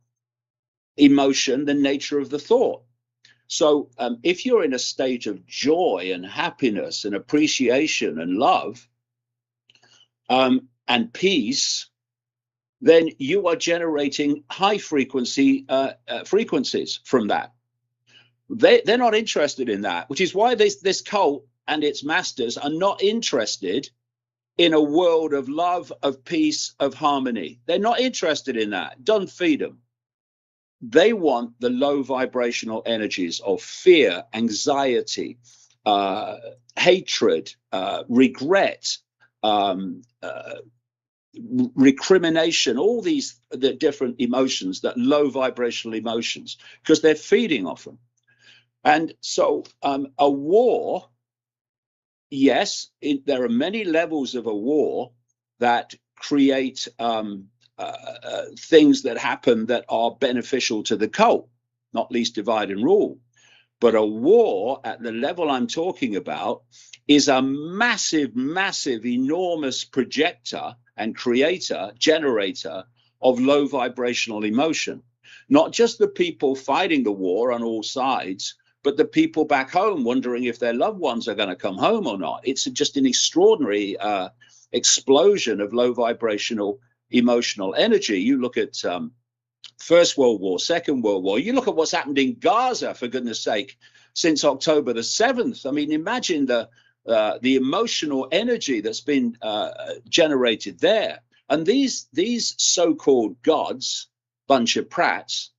emotion, the nature of the thought. So if you're in a state of joy and happiness and appreciation and love and peace, then you are generating high frequencies from that. They're not interested in that, which is why this cult and its masters are not interested in a world of love, of peace, of harmony. They're not interested in that. Don't feed them. They want the low vibrational energies of fear, anxiety, hatred, regret, recrimination, all the different emotions, that low vibrational emotions, because they're feeding off them. And so a war, yes, there are many levels of a war that create things that happen that are beneficial to the cult, not least divide and rule. But a war at the level I'm talking about is a massive, massive, enormous projector and generator of low vibrational emotion. Not just the people fighting the war on all sides, but the people back home wondering if their loved ones are going to come home or not. It's just an extraordinary explosion of low vibrational emotional energy. You look at First World War, Second World War. You look at what's happened in Gaza, for goodness sake, since October the 7th. I mean, imagine the emotional energy that's been generated there. And these so-called gods, bunch of prats,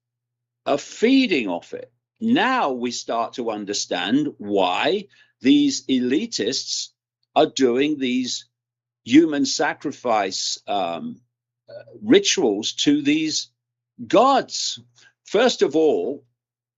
are feeding off it. Now we start to understand why these elitists are doing these human sacrifice rituals to these gods. First of all,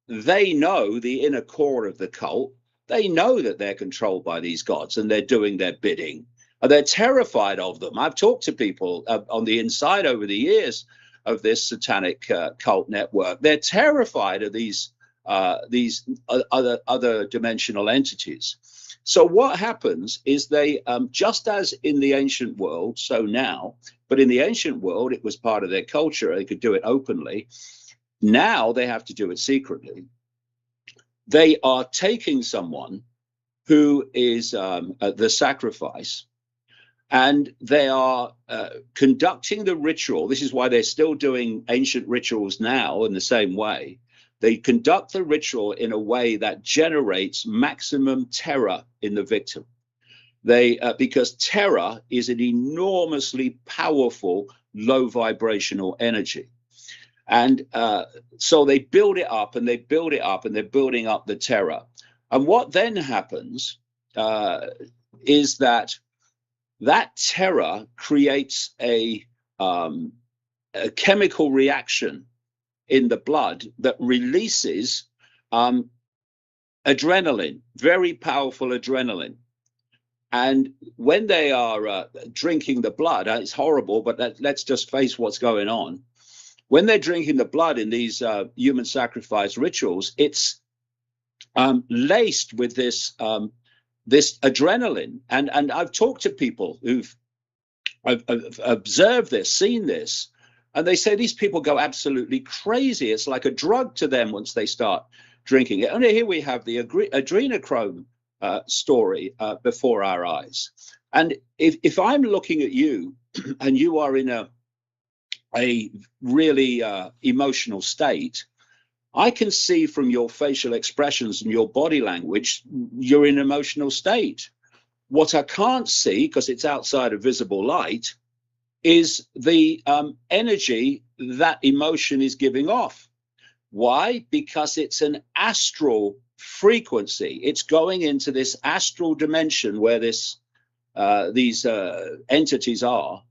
they know the inner core of the cult. They know that they're controlled by these gods and they're doing their bidding. And they're terrified of them. I've talked to people on the inside over the years of this satanic cult network. They're terrified of these other dimensional entities. So what happens is they, just as in the ancient world, so now, but in the ancient world, it was part of their culture. They could do it openly. Now they have to do it secretly. They are taking someone who is the sacrifice, and they are conducting the ritual. This is why they're still doing ancient rituals now in the same way. They conduct the ritual in a way that generates maximum terror in the victim. Because terror is an enormously powerful low vibrational energy. And so they build it up and they build it up and they're building up the terror. And what then happens is that terror creates a chemical reaction in the blood that releases adrenaline, very powerful adrenaline. And when they are drinking the blood, it's horrible, but let's just face what's going on. When they're drinking the blood in these human sacrifice rituals, it's laced with this this adrenaline. And I've talked to people who've observed this, seen this, and they say these people go absolutely crazy. It's like a drug to them once they start drinking it. And here we have the adrenochrome story before our eyes. And if I'm looking at you and you are in a really emotional state, I can see from your facial expressions and your body language, you're in an emotional state. What I can't see, because it's outside of visible light, is the energy that emotion is giving off. Why? Because it's an astral frequency. It's going into this astral dimension where these entities are,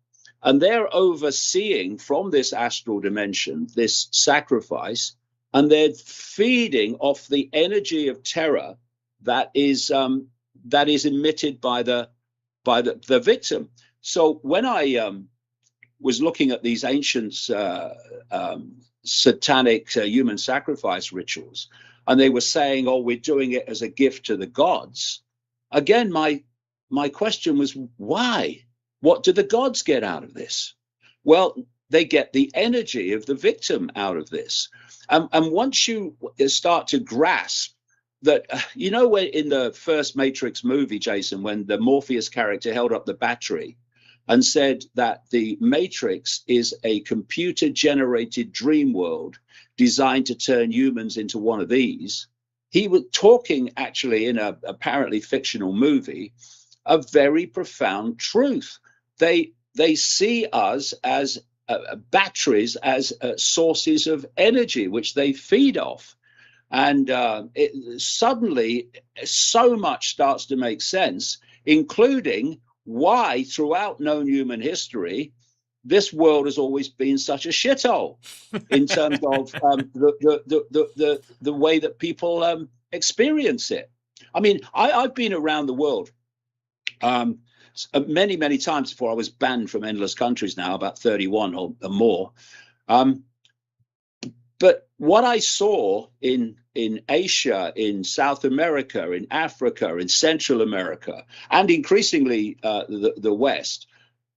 and they're overseeing from this astral dimension this sacrifice, and they're feeding off the energy of terror that is emitted by the victim. So when I was looking at these ancient satanic human sacrifice rituals, and they were saying, "Oh, we're doing it as a gift to the gods." Again, my question was, why? What do the gods get out of this? Well, they get the energy of the victim out of this. And once you start to grasp that, you know, when in the first Matrix movie, Jason, when the Morpheus character held up the battery and said that the Matrix is a computer-generated dream world designed to turn humans into one of these, he was talking actually in a apparently fictional movie, a very profound truth. They see us as batteries, as sources of energy, which they feed off. And suddenly so much starts to make sense, including why throughout known human history, this world has always been such a shithole in terms of the way that people experience it. I mean, I've been around the world many, many times before I was banned from endless countries now, about 31 or more. But what I saw in Asia, in South America, in Africa, in Central America, and increasingly the West,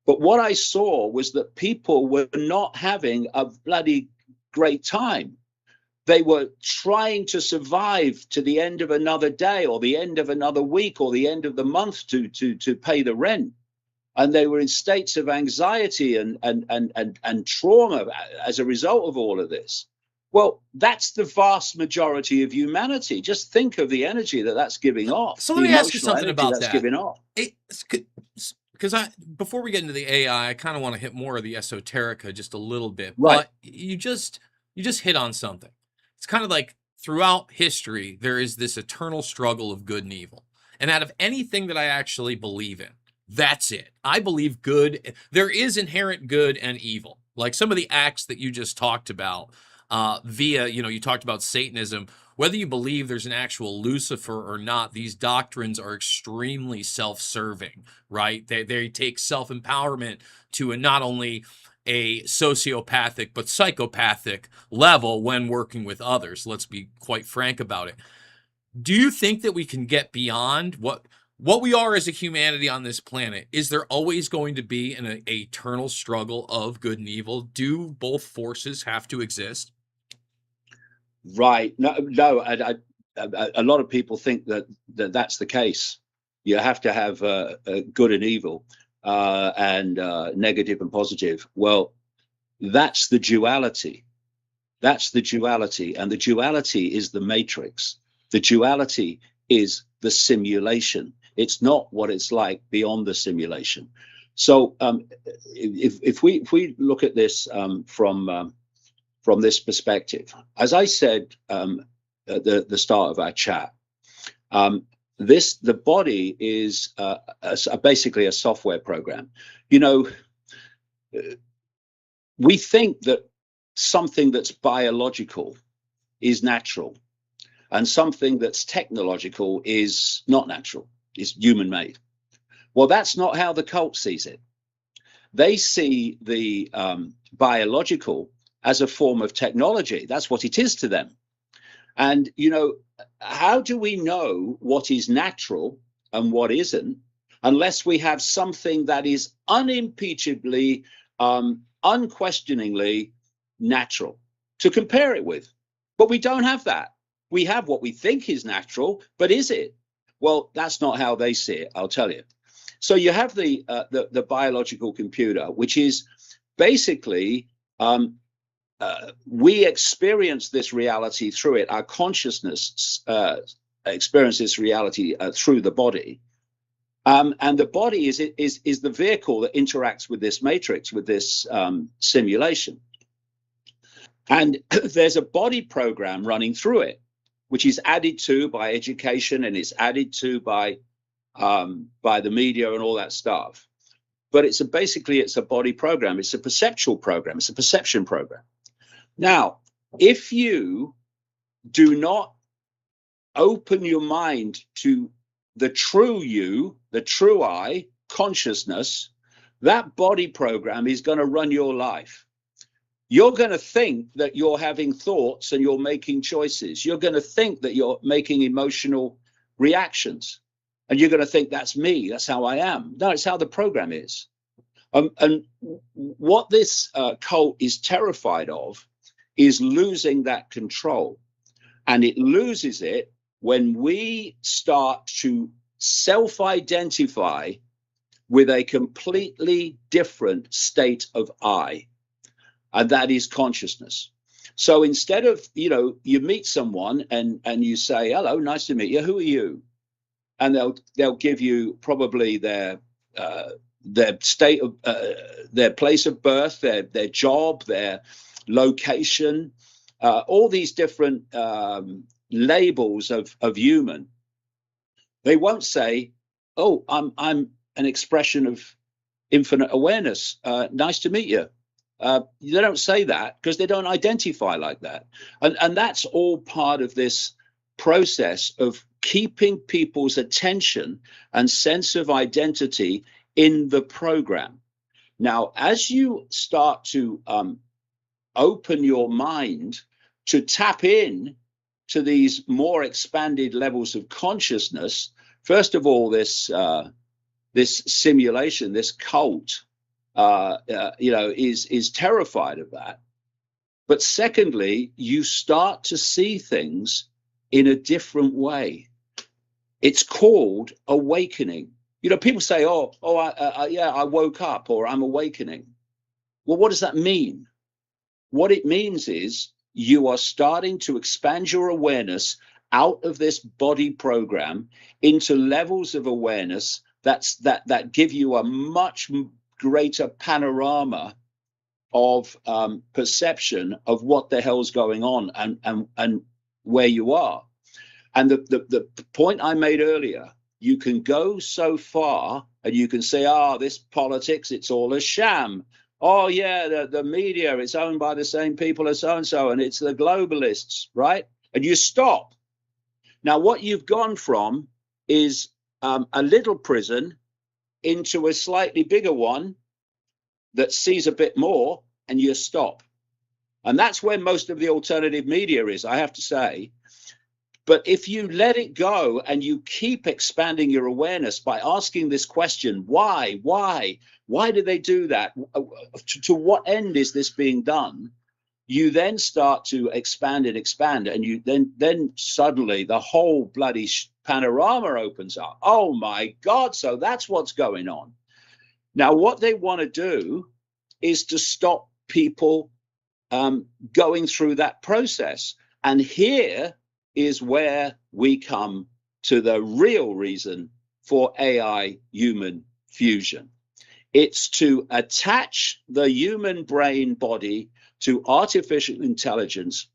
but what I saw was that people were not having a bloody great time. They were trying to survive to the end of another day or the end of another week or the end of the month to pay the rent. And they were in states of anxiety and trauma as a result of all of this. Well, that's the vast majority of humanity. Just think of the energy that's giving off. So let me ask you something about that. Giving off. Because before we get into the AI, I kind of want to hit more of the esoterica just a little bit. Right. But you just hit on something. It's kind of like throughout history, there is this eternal struggle of good and evil. And out of anything that I actually believe in, that's it. I believe good. There is inherent good and evil. Like some of the acts that you just talked about via, you talked about Satanism. Whether you believe there's an actual Lucifer or not, these doctrines are extremely self-serving, right? They take self-empowerment to not only a sociopathic but psychopathic level when working with others. Let's be quite frank about it. Do you think that we can get beyond what we are as a humanity on this planet? Is there always going to be an eternal struggle of good and evil? Do both forces have to exist? Right. No. A lot of people think that's the case. You have to have good and evil and negative and positive. Well, that's the duality. That's the duality. And the duality is the matrix. The duality is the simulation. It's not what it's like beyond the simulation. So if we look at this from this perspective, as I said at the start of our chat, the body is basically a software program. We think that something that's biological is natural. and something that's technological is not natural, is human made. Well, that's not how the cult sees it. They see the biological as a form of technology. That's what it is to them. And, you know, how do we know what is natural and what isn't unless we have something that is unimpeachably, unquestioningly natural to compare it with? But we don't have that. We have what we think is natural, but is it? Well, that's not how they see it, I'll tell you. So you have the biological computer, which is basically we experience this reality through it. Our consciousness experiences reality through the body, and the body is the vehicle that interacts with this matrix, with this simulation. And there's a body program running through it, which is added to by education, and it's added to by the media and all that stuff. But basically it's a body program. It's a perceptual program. It's a perception program. Now, if you do not open your mind to the true you, the true I, consciousness, that body program is going to run your life. You're going to think that you're having thoughts and you're making choices. You're going to think that you're making emotional reactions. And you're going to think, that's me, that's how I am. No, it's how the program is. And what this cult is terrified of is losing that control. And it loses it when we start to self-identify with a completely different state of I. And that is consciousness. So instead of, you know, you meet someone and you say, hello, nice to meet you. Who are you? And they'll give you probably their state of their place of birth, their job, their location, all these different labels of human. They won't say, oh, I'm an expression of infinite awareness. Nice to meet you. They don't say that because they don't identify like that. And that's all part of this process of keeping people's attention and sense of identity in the program. Now, as you start to open your mind to tap in to these more expanded levels of consciousness, first of all, this simulation, this cult, is terrified of that. But secondly, you start to see things in a different way. It's called awakening. You know, people say, I woke up, or I'm awakening. Well, what does that mean? What it means is you are starting to expand your awareness out of this body program into levels of awareness that give you a much greater panorama of perception of what the hell's going on and where you are. And the point I made earlier, you can go so far and you can say, this politics, it's all a sham. Oh, yeah, the media, it's owned by the same people as so-and-so, and it's the globalists, right? And you stop. Now, what you've gone from is a little prison into a slightly bigger one that sees a bit more, and you stop. And that's where most of the alternative media is, I have to say. But if you let it go and you keep expanding your awareness by asking this question, why did they do that? To what end is this being done? You then start to expand and expand, and you then suddenly the whole bloody panorama opens up. Oh my God, so that's what's going on. Now, what they want to do is to stop people going through that process. And here is where we come to the real reason for AI human fusion. It's to attach the human brain body to artificial intelligence.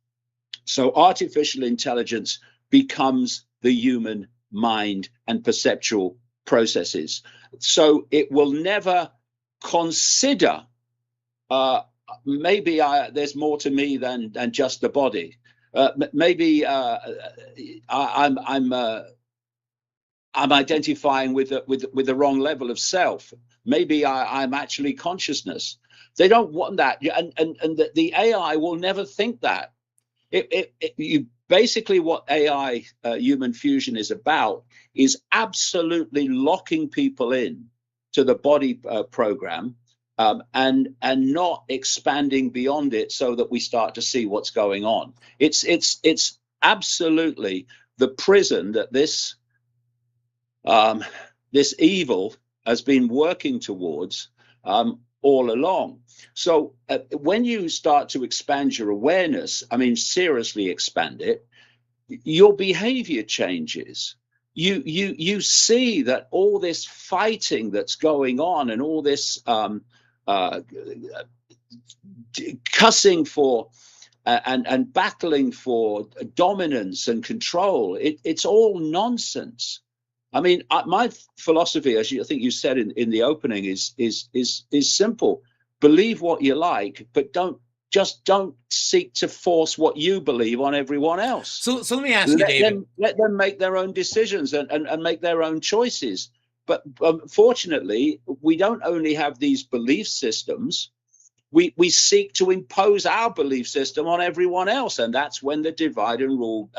So artificial intelligence becomes the human mind and perceptual processes. So it will never consider, maybe there's more to me than just the body. Maybe I'm identifying with the wrong level of self. Maybe I'm actually consciousness. They don't want that, and the AI will never think that. You basically, what AI human fusion is about is absolutely locking people in to the body program, and not expanding beyond it so that we start to see what's going on. It's absolutely the prison that this evil has been working towards all along. So when you start to expand your awareness, I mean, seriously expand it, your behavior changes. You see that all this fighting that's going on and all this cussing for and battling for dominance and control, it's all nonsense. I mean, my philosophy, as I think you said in the opening, is simple. Believe what you like, but don't seek to force what you believe on everyone else. So let me ask you, David. Let them make their own decisions and make their own choices. But unfortunately, we don't only have these belief systems. We seek to impose our belief system on everyone else, and that's when the divide and rule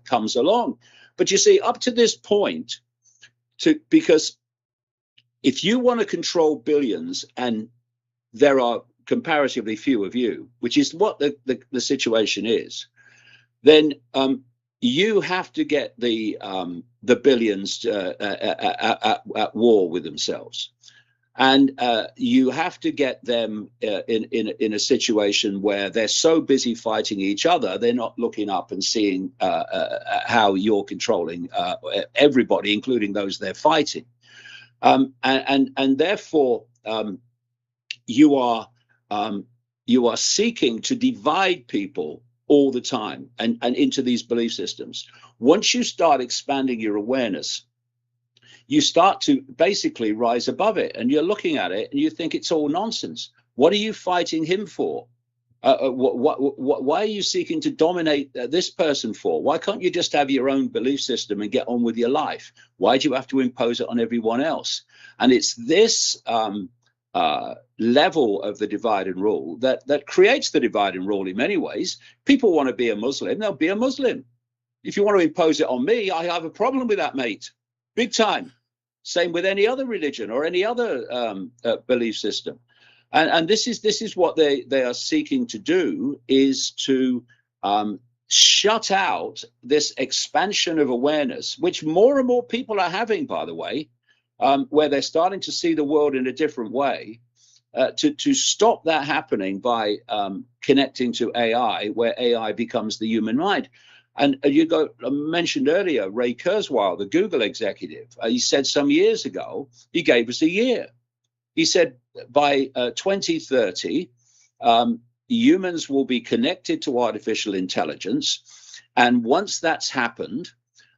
comes along. But you see, up to this point, because if you want to control billions, and there are comparatively few of you, which is what the situation is, then you have to get the billions at war with themselves, and you have to get them in a situation where they're so busy fighting each other, they're not looking up and seeing how you're controlling everybody, including those they're fighting, and therefore you are seeking to divide people all the time and into these belief systems. Once you start expanding your awareness, you start to basically rise above it, and you're looking at it and you think it's all nonsense. What are you fighting him for? Why are you seeking to dominate this person for? Why can't you just have your own belief system and get on with your life? Why do you have to impose it on everyone else? And it's this level of the divide and rule that creates the divide and rule in many ways. People want to be a Muslim, they'll be a Muslim. If you want to impose it on me, I have a problem with that, mate. Big time. Same with any other religion or any other belief system. And this is what they are seeking to do, is to shut out this expansion of awareness, which more and more people are having, by the way, where they're starting to see the world in a different way, to stop that happening by connecting to AI, where AI becomes the human mind. And mentioned earlier, Ray Kurzweil, the Google executive, he said some years ago, he gave us a year. He said by 2030, humans will be connected to artificial intelligence. And once that's happened,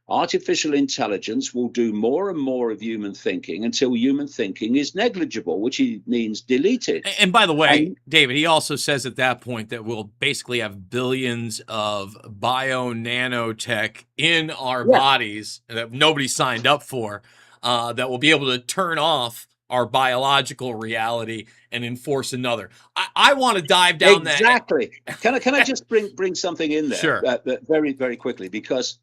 artificial intelligence will do more and more of human thinking until human thinking is negligible, which means deleted. And by the way, David, he also says at that point that we'll basically have billions of bio-nanotech in our bodies that nobody signed up for, that will be able to turn off our biological reality and enforce another. I want to dive down that. Exactly. Can I just bring something in there? Sure. Very, very quickly, because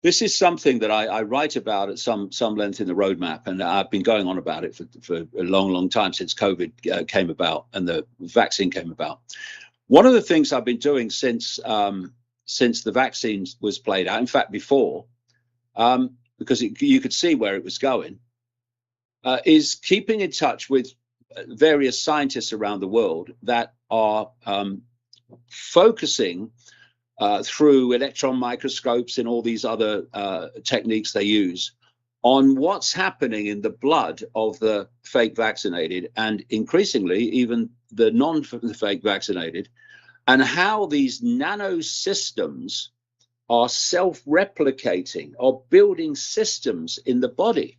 this is something that I write about at some length in the roadmap, and I've been going on about it for a long time, since COVID came about and the vaccine came about. One of the things I've been doing since the vaccine was played out, in fact before, because you could see where it was going, is keeping in touch with various scientists around the world that are focusing through electron microscopes and all these other techniques they use on what's happening in the blood of the fake vaccinated, and increasingly even the non-fake vaccinated, and how these nano systems are self-replicating or building systems in the body.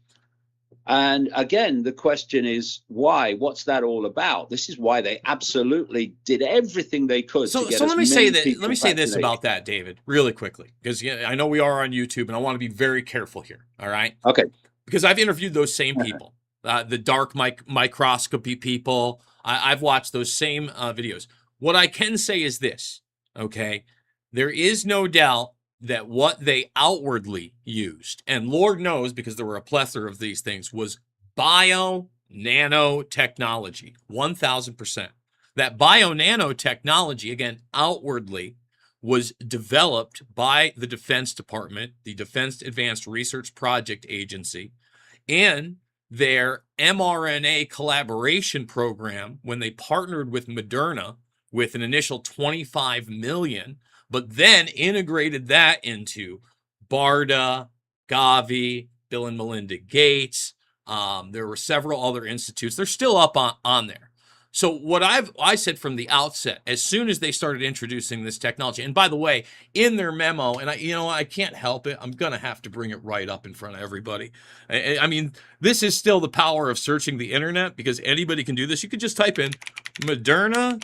And again, the question is why? What's that all about? This is why they absolutely did everything they could to get So as let me say many that. people Let me say this vaccinated. about that, David, really quickly, because I know we are on YouTube, and I want to be very careful here. All right, Okay. because I've interviewed those same people, the dark microscopy people. I've watched those same videos. What I can say is this, okay? There is no doubt that what they outwardly used, and Lord knows, because there were a plethora of these things, was bio nanotechnology, 1000%. That bio nanotechnology, again, outwardly, was developed by the Defense Department, the Defense Advanced Research Project Agency, in their mRNA collaboration program when they partnered with Moderna with an initial 25 million, but then integrated that into BARDA, Gavi, Bill and Melinda Gates. There were several other institutes. They're still up on there. So what I said from the outset, as soon as they started introducing this technology, and by the way, in their memo, and I can't help it, I'm gonna have to bring it right up in front of everybody. I mean, this is still the power of searching the internet, because anybody can do this. You could just type in Moderna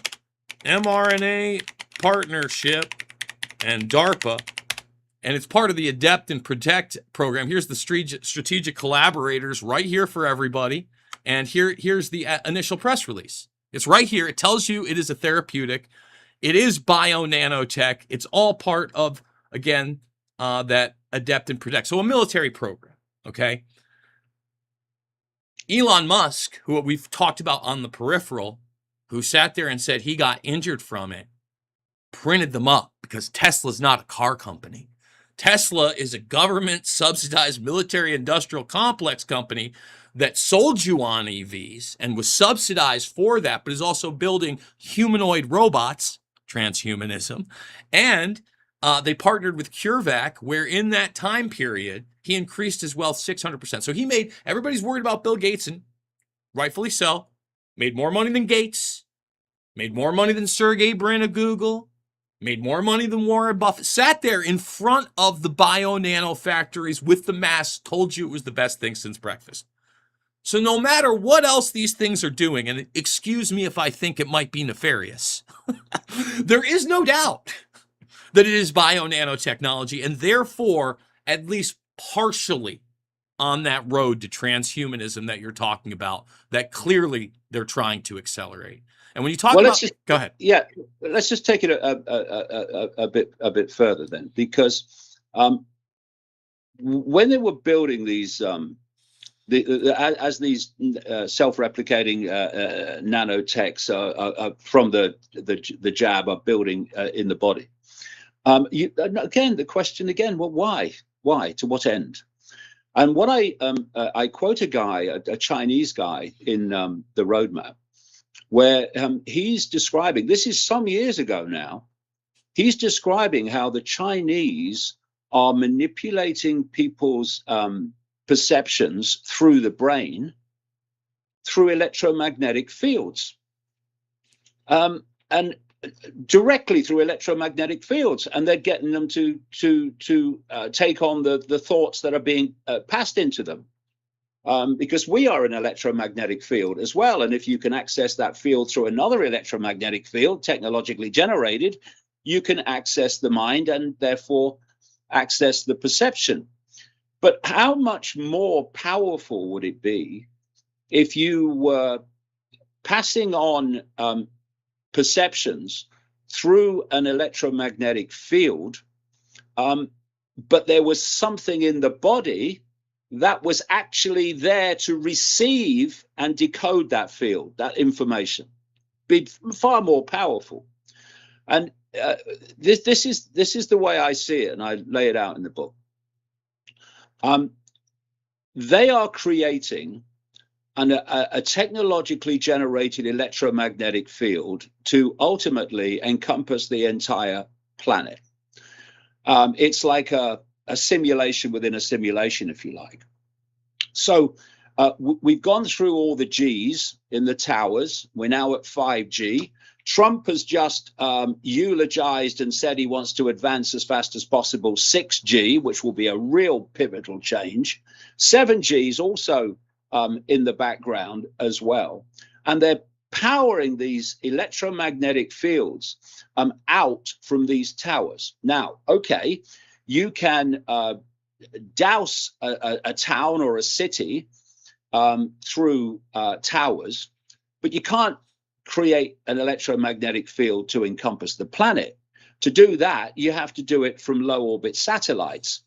mRNA partnership and DARPA, and it's part of the Adept and Protect program. Here's the strategic collaborators right here for everybody, and here's the initial press release. It's right here. It tells you it is a therapeutic. It is bio nanotech. It's all part of, again, that Adept and Protect. So a military program, okay? Elon Musk, who we've talked about on the peripheral, who sat there and said he got injured from it, printed them up, because Tesla's not a car company. Tesla is a government subsidized military industrial complex company that sold you on EVs and was subsidized for that, but is also building humanoid robots, transhumanism. And they partnered with CureVac, where in that time period, he increased his wealth 600%. So he made, everybody's worried about Bill Gates, and rightfully so, made more money than Gates, made more money than Sergey Brin of Google, made more money than Warren Buffett, sat there in front of the bio nano factories with the masks, told you it was the best thing since breakfast. So no matter what else these things are doing, and excuse me if I think it might be nefarious, there is no doubt that it is bio nanotechnology, and therefore at least partially on that road to transhumanism that you're talking about, that clearly they're trying to accelerate. And when you talk about, go ahead. Yeah, let's just take it a bit further then, because when they were building these, as these self-replicating nanotechs from the jab are building in the body, again the question again, well, why, to what end? And what I quote a guy, a Chinese guy in the roadmap, where he's describing, this is some years ago now, he's describing how the Chinese are manipulating people's perceptions through the brain, through electromagnetic fields, and directly through electromagnetic fields, and they're getting them to take on the thoughts that are being passed into them. Because we are an electromagnetic field as well. And if you can access that field through another electromagnetic field, technologically generated, you can access the mind and therefore access the perception. But how much more powerful would it be if you were passing on perceptions through an electromagnetic field, but there was something in the body that was actually there to receive and decode that field, that information, be far more powerful. And this is the way I see it, and I lay it out in the book. They are creating a technologically generated electromagnetic field to ultimately encompass the entire planet. It's like a simulation within a simulation, if you like. So we've gone through all the G's in the towers. We're now at 5G. Trump has just eulogized and said he wants to advance as fast as possible 6G, which will be a real pivotal change. 7G is also in the background as well. And they're powering these electromagnetic fields out from these towers. Now, okay, you can douse a town or a city through towers, but you can't create an electromagnetic field to encompass the planet. To do that, you have to do it from low orbit satellites,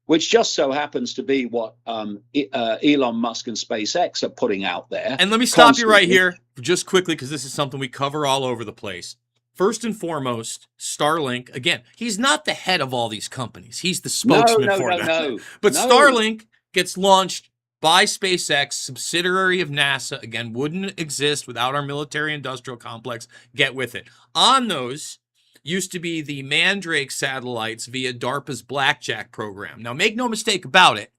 which just so happens to be what Elon Musk and SpaceX are putting out there. And let me stop you right here just quickly, because this is something we cover all over the place. First and foremost, Starlink, again, he's not the head of all these companies. He's the spokesman for them. But Starlink gets launched by SpaceX, subsidiary of NASA. Again, wouldn't exist without our military-industrial complex. Get with it. On those used to be the Mandrake satellites via DARPA's Blackjack program. Now, make no mistake about it,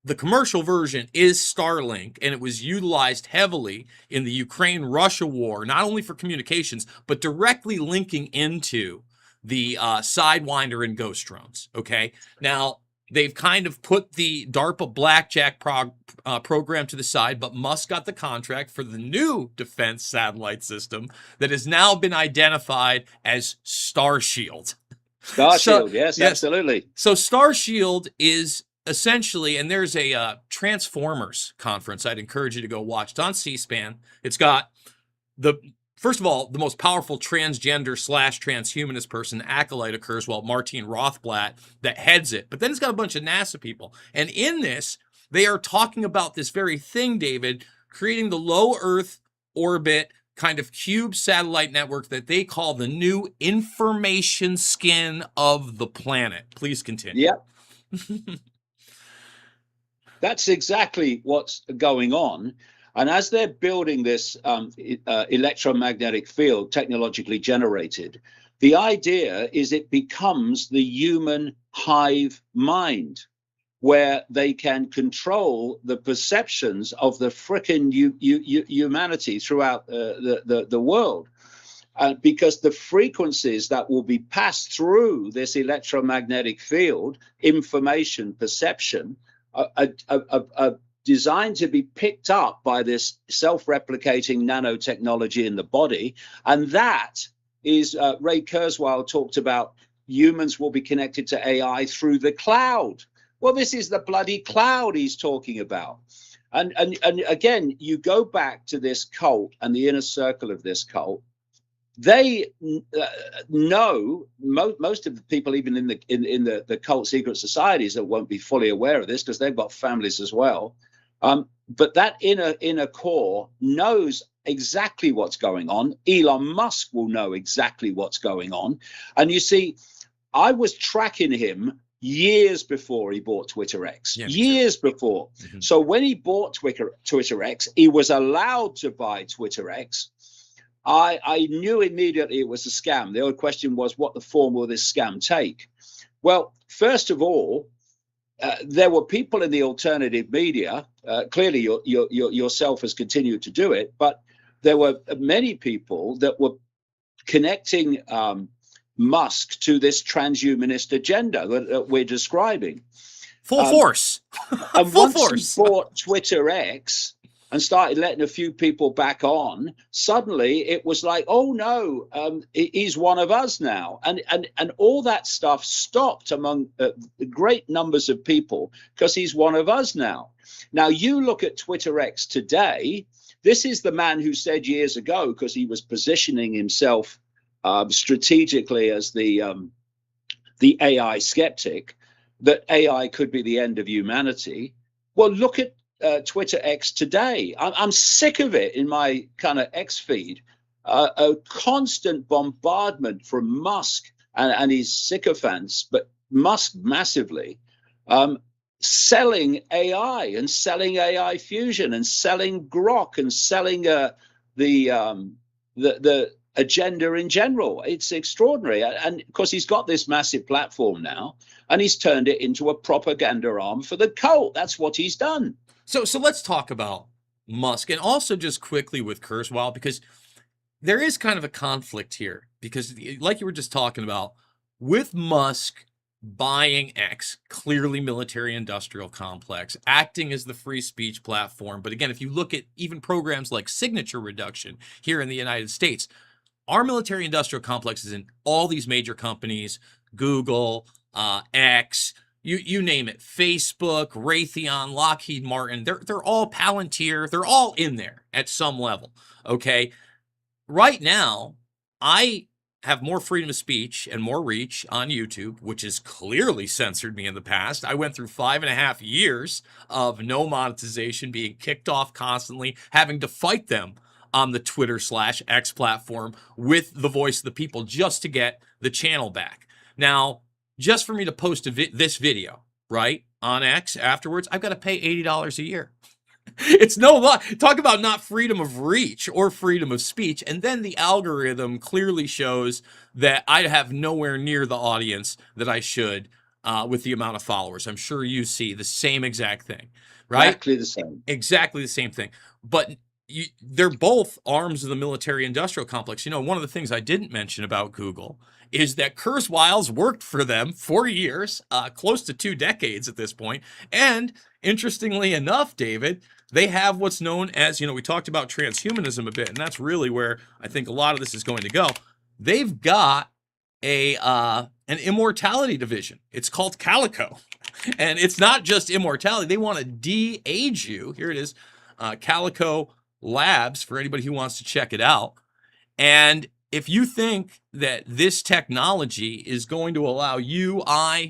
the commercial version is Starlink, and it was utilized heavily in the Ukraine-Russia war, not only for communications, but directly linking into the Sidewinder and Ghost drones, okay? Now, they've kind of put the DARPA Blackjack program to the side, but Musk got the contract for the new defense satellite system that has now been identified as Starshield. Starshield, yes, absolutely. So Starshield is essentially, and there's a Transformers conference I'd encourage you to go watch. It's on C-SPAN. It's got first of all, the most powerful transgender / transhumanist person, Acolyte, occurs, while Martine Rothblatt that heads it. But then it's got a bunch of NASA people. And in this, they are talking about this very thing, David, creating the low Earth orbit kind of cube satellite network that they call the new information skin of the planet. Please continue. Yep. That's exactly what's going on. And as they're building this electromagnetic field technologically generated, the idea is it becomes the human hive mind, where they can control the perceptions of the frickin' humanity throughout the world. Because the frequencies that will be passed through this electromagnetic field, information, perception, are designed to be picked up by this self-replicating nanotechnology in the body. And that is, Ray Kurzweil talked about, humans will be connected to AI through the cloud. Well, this is the bloody cloud he's talking about. And again, you go back to this cult and the inner circle of this cult. They know, most of the people, even in the cult secret societies, that won't be fully aware of this because they've got families as well. But that inner core knows exactly what's going on. Elon Musk will know exactly what's going on. And you see, I was tracking him years before he bought Twitter X, years before. Mm-hmm. So when he bought Twitter X, he was allowed to buy Twitter X. I knew immediately it was a scam. The only question was, what the form will this scam take? Well, first of all, there were people in the alternative media. Clearly, yourself has continued to do it, but there were many people that were connecting Musk to this transhumanist agenda that we're describing. Full force. And once he bought Twitter X and started letting a few people back on, suddenly it was like, oh no, he's one of us now. And all that stuff stopped among great numbers of people because he's one of us now. Now you look at Twitter X today, this is the man who said years ago, because he was positioning himself strategically as the AI skeptic, that AI could be the end of humanity. Well, look at Twitter X today. I'm sick of it in my kind of X feed. A constant bombardment from Musk and his sycophants, but Musk massively, selling AI and selling AI fusion and selling Grok and selling the agenda in general. It's extraordinary. And of course, he's got this massive platform now, and he's turned it into a propaganda arm for the cult. That's what he's done. So let's talk about Musk, and also just quickly with Kurzweil, because there is kind of a conflict here. Because like you were just talking about, with Musk, buying X, clearly military industrial complex, acting as the free speech platform. But again, if you look at even programs like signature reduction here in the United States, our military industrial complex is in all these major companies, Google, X, you name it, Facebook, Raytheon, Lockheed Martin, they're all Palantir, they're all in there at some level. Okay. Right now, I have more freedom of speech and more reach on YouTube, which has clearly censored me in the past. I went through 5.5 years of no monetization, being kicked off constantly, having to fight them on the Twitter/X platform with the voice of the people just to get the channel back. Now, just for me to post this video, right, on X afterwards, I've got to pay $80 a year. It's no lie. Talk about not freedom of reach or freedom of speech. And then the algorithm clearly shows that I have nowhere near the audience that I should with the amount of followers. I'm sure you see the same exact thing, right? Exactly the same. Exactly the same thing. But they're both arms of the military industrial complex. You know, one of the things I didn't mention about Google is that Kurzweil's worked for them for years, close to 2 decades at this point. And interestingly enough, David, they have what's known as, you know, we talked about transhumanism a bit, and that's really where I think a lot of this is going to go. They've got an immortality division. It's called Calico. And it's not just immortality. They want to de-age you. Here it is, Calico Labs, for anybody who wants to check it out. And if you think that this technology is going to allow you,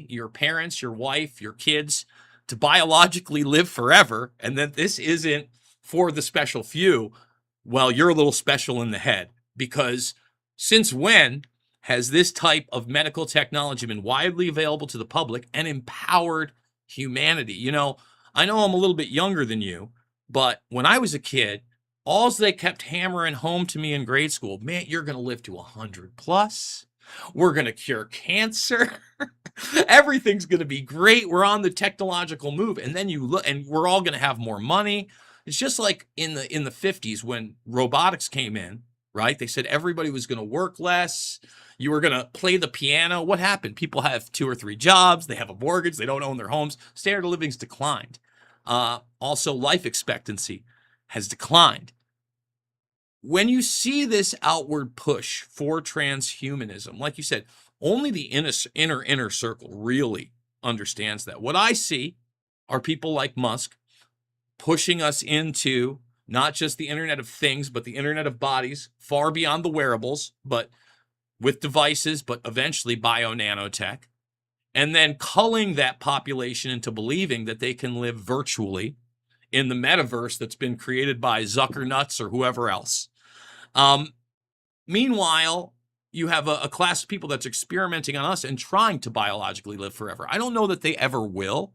your parents, your wife, your kids to biologically live forever, and that this isn't for the special few, well, you're a little special in the head. Because since when has this type of medical technology been widely available to the public and empowered humanity? You know I'm a little bit younger than you, but when I was a kid, all they kept hammering home to me in grade school, man, you're going to live to 100 plus. We're going to cure cancer. Everything's going to be great. We're on the technological move. And then you look, and we're all going to have more money. It's just like in the 50s when robotics came in, right? They said everybody was going to work less. You were going to play the piano. What happened? People have 2 or 3 jobs. They have a mortgage. They don't own their homes. Standard of living's declined. Also, life expectancy has declined. When you see this outward push for transhumanism, like you said, only the inner circle really understands that. What I see are people like Musk pushing us into not just the Internet of Things, but the Internet of Bodies, far beyond the wearables, but with devices, but eventually bio-nanotech, and then culling that population into believing that they can live virtually in the metaverse that's been created by Zuckernuts or whoever else. Meanwhile, you have a class of people that's experimenting on us and trying to biologically live forever. I don't know that they ever will,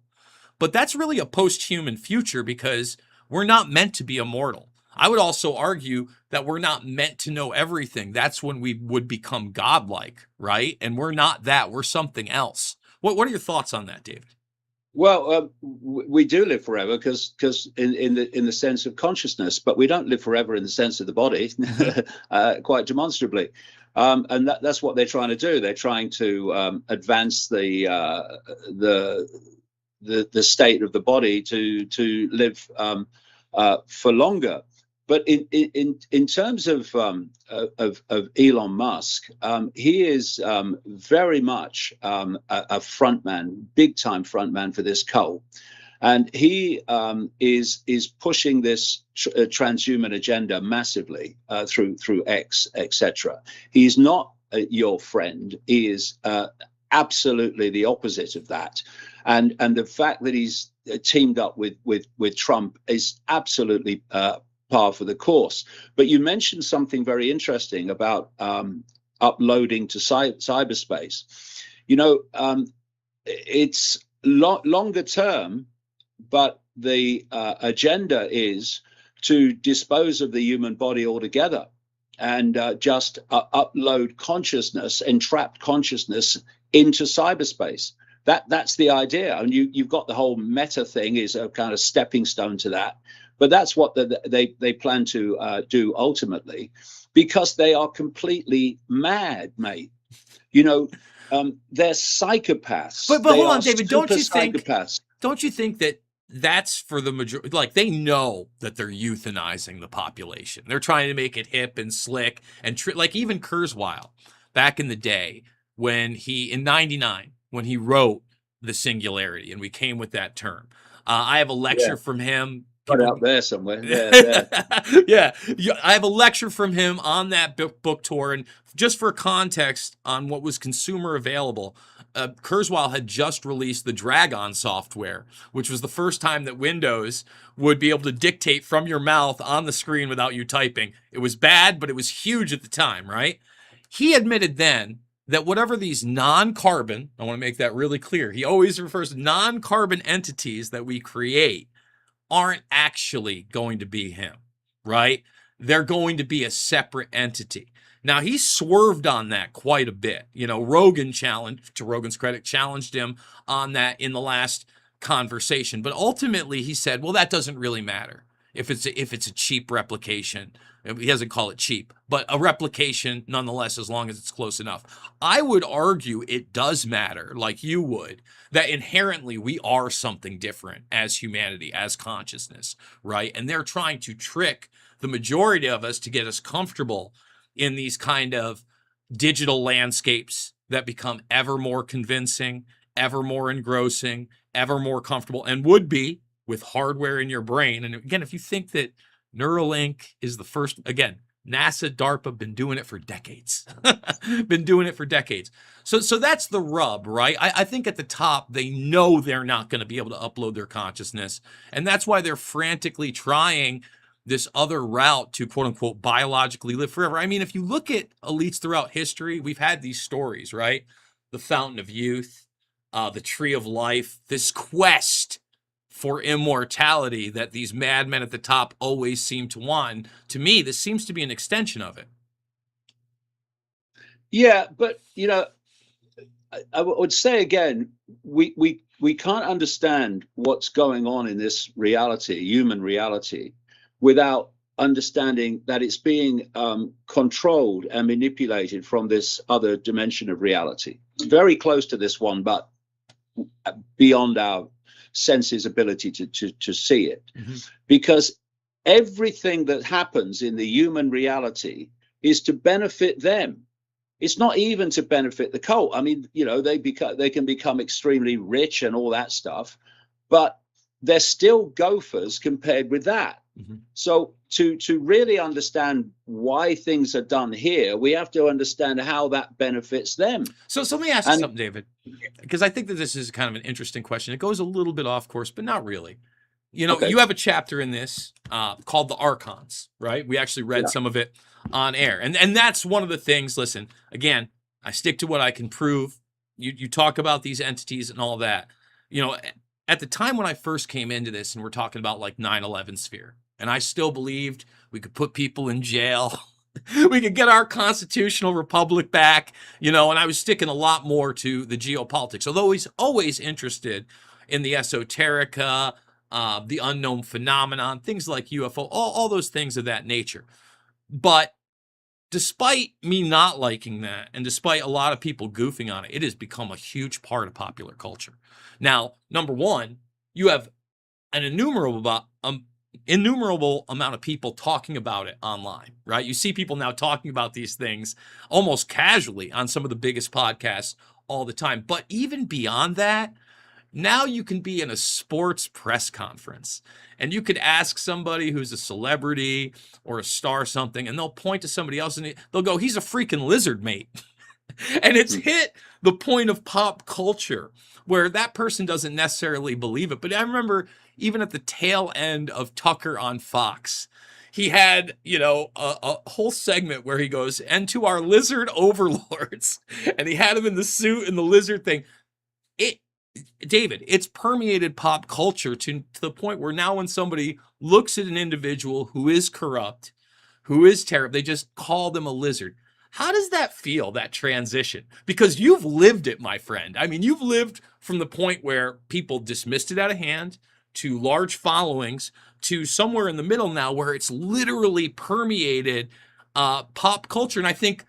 but that's really a post-human future because we're not meant to be immortal. I would also argue that we're not meant to know everything. That's when we would become godlike, right? And we're not that. We're something else. What are your thoughts on that, David? Well, we do live forever because in the sense of consciousness, but we don't live forever in the sense of the body, quite demonstrably. And that's what they're trying to do. They're trying to advance the state of the body to live for longer. But in terms of Elon Musk, he is very much a frontman, big time frontman for this cult, and he is pushing this transhuman agenda massively through X, etc. He's not your friend. He is absolutely the opposite of that, and the fact that he's teamed up with Trump is absolutely par for the course. But you mentioned something very interesting about uploading to cyberspace. It's longer term, but the agenda is to dispose of the human body altogether and just upload consciousness, entrapped consciousness into cyberspace. That's the idea. And you've got the whole meta thing is a kind of stepping stone to that. But that's what they plan to do ultimately, because they are completely mad, mate. They're psychopaths. But They hold are on, David, super psychopaths. don't you think that that's for the majority? Like, they know that they're euthanizing the population. They're trying to make it hip and slick and like even Kurzweil back in the day when in '99 when he wrote The Singularity, and we came with that term. I have a lecture from him. Got out there somewhere. There. Yeah, I have a lecture from him on that book tour, and just for context on what was consumer available, Kurzweil had just released the Dragon software, which was the first time that Windows would be able to dictate from your mouth on the screen without you typing. It was bad, but it was huge at the time, right? He admitted then that whatever these non-carbon, I want to make that really clear, he always refers to non-carbon entities that we create aren't actually going to be him, right? They're going to be a separate entity. Now, he swerved on that quite a bit. You know, Rogan challenged, to Rogan's credit, challenged him on that in the last conversation. But ultimately, he said, well, that doesn't really matter if it's a cheap replication. He doesn't call it cheap, but a replication nonetheless, as long as it's close enough. I would argue it does matter, like you would, that inherently we are something different as humanity, as consciousness, right? And they're trying to trick the majority of us to get us comfortable in these kind of digital landscapes that become ever more convincing, ever more engrossing, ever more comfortable, and would be with hardware in your brain. And again, if you think that Neuralink is the first, again, NASA, DARPA, been doing it for decades. Been doing it for decades. So that's the rub, right? I think at the top, they know they're not going to be able to upload their consciousness. And that's why they're frantically trying this other route to, quote unquote, biologically live forever. I mean, if you look at elites throughout history, we've had these stories, right? The Fountain of Youth, the Tree of Life, this quest for immortality that these madmen at the top always seem to want. To me, this seems to be an extension of it. Yeah, but you know, I would say again, we can't understand what's going on in this reality, human reality, without understanding that it's being controlled and manipulated from this other dimension of reality. It's very close to this one, but beyond our senses' ability to see it. Mm-hmm. Because everything that happens in the human reality is to benefit them. It's not even to benefit the cult. I mean, you know, they can become extremely rich and all that stuff, but they're still gophers compared with that. Mm-hmm. So to really understand why things are done here, we have to understand how that benefits them. So let me ask you something, David, because I think that this is kind of an interesting question. It goes a little bit off course, but not really. You know, You have a chapter in this called The Archons, right? We actually read some of it on air. And that's one of the things, listen, again, I stick to what I can prove. You talk about these entities and all that. You know, at the time when I first came into this, and we're talking about like 9/11 sphere, and I still believed we could put people in jail. We could get our constitutional republic back, you know, and I was sticking a lot more to the geopolitics, although he's always interested in the esoterica, the unknown phenomenon, things like UFO, all those things of that nature. But despite me not liking that, and despite a lot of people goofing on it, it has become a huge part of popular culture. Now, number one, you have an innumerable amount of people talking about it online, right? You see people now talking about these things almost casually on some of the biggest podcasts all the time. But even beyond that, now you can be in a sports press conference and you could ask somebody who's a celebrity or a star something, and they'll point to somebody else and they'll go, he's a freaking lizard mate. And it's hit the point of pop culture where that person doesn't necessarily believe it. But I remember even at the tail end of Tucker on Fox, he had, you know, a whole segment where he goes, and to our lizard overlords, and he had him in the suit and the lizard thing. David, it's permeated pop culture to the point where now when somebody looks at an individual who is corrupt, who is terrible, they just call them a lizard. How does that feel, that transition? Because you've lived it, my friend. I mean, you've lived from the point where people dismissed it out of hand to large followings to somewhere in the middle now where it's literally permeated pop culture. And I think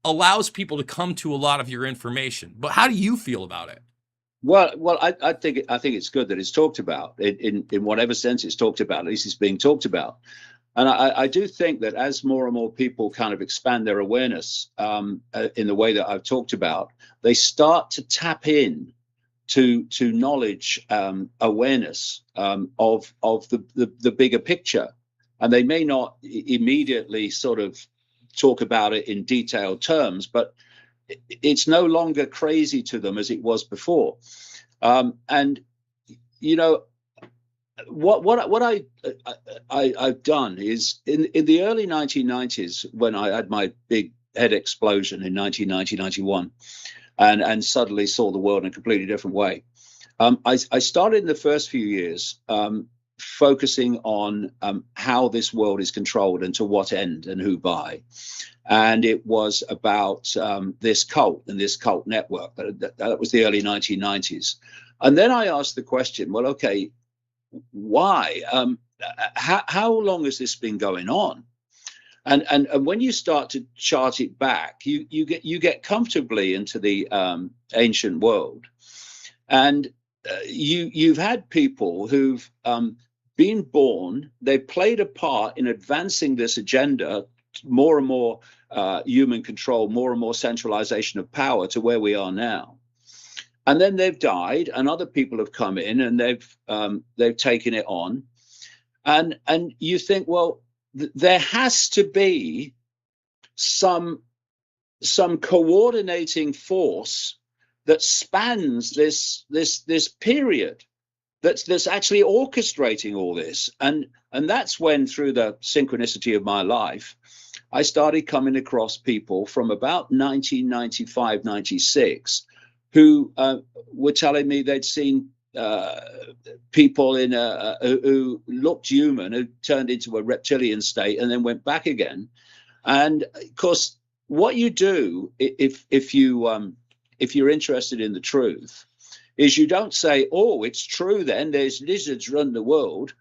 allows people to come to a lot of your information. But how do you feel about it? Well, I think it's good that it's talked about in whatever sense it's talked about. At least it's being talked about, and I do think that as more and more people kind of expand their awareness in the way that I've talked about, they start to tap in to knowledge, awareness of the bigger picture, and they may not immediately sort of talk about it in detailed terms, but it's no longer crazy to them as it was before. And you know what I've done is in the early 1990s, when I had my big head explosion in 1990-91, and suddenly saw the world in a completely different way. I started in the first few years focusing on how this world is controlled and to what end and who by. And it was about this cult and this cult network. That was the early 1990s. And then I asked the question, well, okay, why? How long has this been going on? And when you start to chart it back, you get comfortably into the ancient world, and you've had people who've been born. They played a part in advancing this agenda, more and more human control, more and more centralization of power to where we are now. And then they've died, and other people have come in, and they've taken it on, and you think, well, there has to be some coordinating force that spans this period, that's actually orchestrating all this, and that's when, through the synchronicity of my life, I started coming across people from about 1995, 96, who were telling me they'd seen people who looked human, who turned into a reptilian state and then went back again. And of course, what you do if you're interested in the truth is you don't say, oh, it's true then, there's lizards run the world.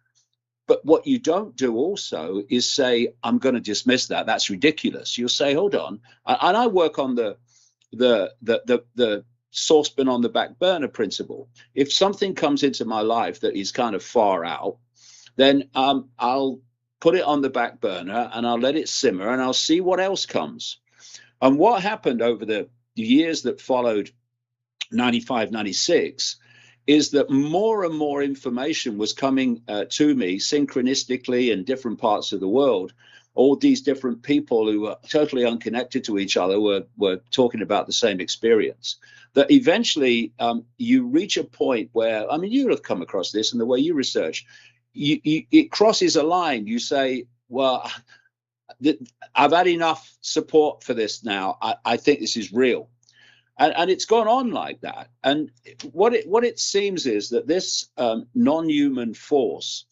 But what you don't do also is say, I'm going to dismiss that. That's ridiculous. You'll say, hold on. And I work on the saucepan on the back burner principle. If something comes into my life that is kind of far out, then I'll put it on the back burner and I'll let it simmer and I'll see what else comes. And what happened over the years that followed 95, 96 is that more and more information was coming to me synchronistically in different parts of the world. All these different people who were totally unconnected to each other were talking about the same experience. That eventually you reach a point where, I mean, you'll have come across this in the way you research. It crosses a line. You say, well, I've had enough support for this now. I think this is real. And it's gone on like that. And what it seems is that this non-human force,